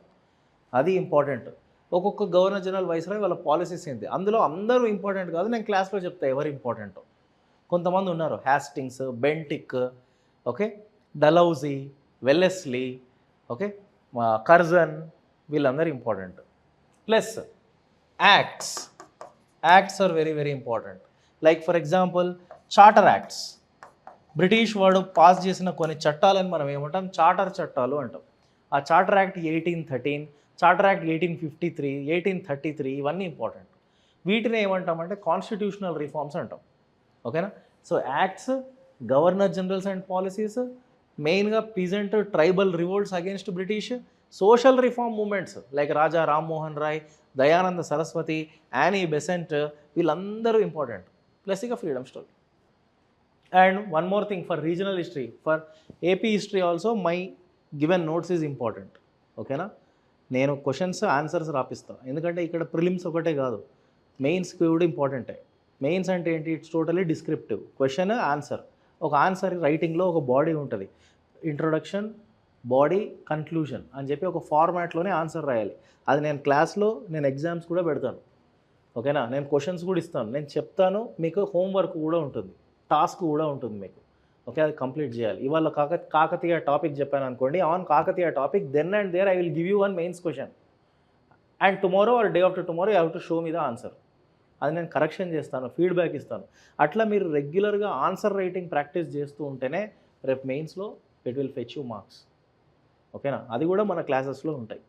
అది ఇంపార్టెంట్. ఒక్కొక్క గవర్నర్ జనరల్ వైస్రాయ్ వాళ్ళ పాలసీస్ ఏంటి, అందులో అందరూ ఇంపార్టెంట్ కాదు, నేను క్లాస్లో చెప్తా ఎవరు ఇంపార్టెంటో. కొంతమంది ఉన్నారు, Hastings, Bentinck, okay, Dalhousie, Wellesley, okay, Curzon, వీళ్ళందరూ important. Plus acts. Acts are very very important. Like for example charter acts. British వాడు పాస్ చేసిన కొన్ని చట్టాలని మనం ఏమంటాం? చార్టర్ చట్టాలు అంటాం. ఆ చార్టర్ యాక్ట్ 1813, చార్టర్ యాక్ట్ 1853, 1833, ఇవన్నీ ఇంపార్టెంట్. వీటిని ఏమంటామంటే కాన్స్టిట్యూషనల్ రిఫార్మ్స్ అంటాం. ఓకేనా? So acts, governor generals and policies, మెయిన్గా peasant tribal revolts against British, social reform movements like Raja Rammohan Roy, Dayananda Saraswati, Annie Besant, వీళ్ళందరూ ఇంపార్టెంట్. ప్లస్ ఇక freedom story. And one more thing, for regional history, for AP history also my given notes is important. ఓకేనా? నేను questions answers రాపిస్తాను, ఎందుకంటే ఇక్కడ prelims ఒకటే కాదు, మెయిన్స్కి కూడా ఇంపార్టెంటే. మెయిన్స్ అంటే ఏంటి? It's totally descriptive, question answer. ఒక ఆన్సర్ రైటింగ్లో ఒక బాడీ ఉంటుంది, ఇంట్రొడక్షన్, బాడీ, కన్క్లూజన్ అని చెప్పి ఒక ఫార్మాట్లోనే ఆన్సర్ రాయాలి. అది నేను క్లాస్లో నేను ఎగ్జామ్స్ కూడా పెడతాను. ఓకేనా? నేను క్వశ్చన్స్ కూడా ఇస్తాను, నేను చెప్తాను, మీకు హోంవర్క్ కూడా ఉంటుంది, టాస్క్ కూడా ఉంటుంది మీకు. ఓకే, అది కంప్లీట్ చేయాలి. ఇవాళ కాకతీయ టాపిక్ చెప్పాను అనుకోండి, on Kakatiya topic, then and there I will give you one mains question, and tomorrow or day after tomorrow you have to show me the answer. అది నేను కరెక్షన్ చేస్తాను, ఫీడ్బ్యాక్ ఇస్తాను. అట్లా మీరు రెగ్యులర్గా ఆన్సర్ రైటింగ్ ప్రాక్టీస్ చేస్తూ ఉంటేనే రేపు మెయిన్స్లో it will fetch you marks. ఓకేనా? అది కూడా మన క్లాసెస్లో ఉంటాయి.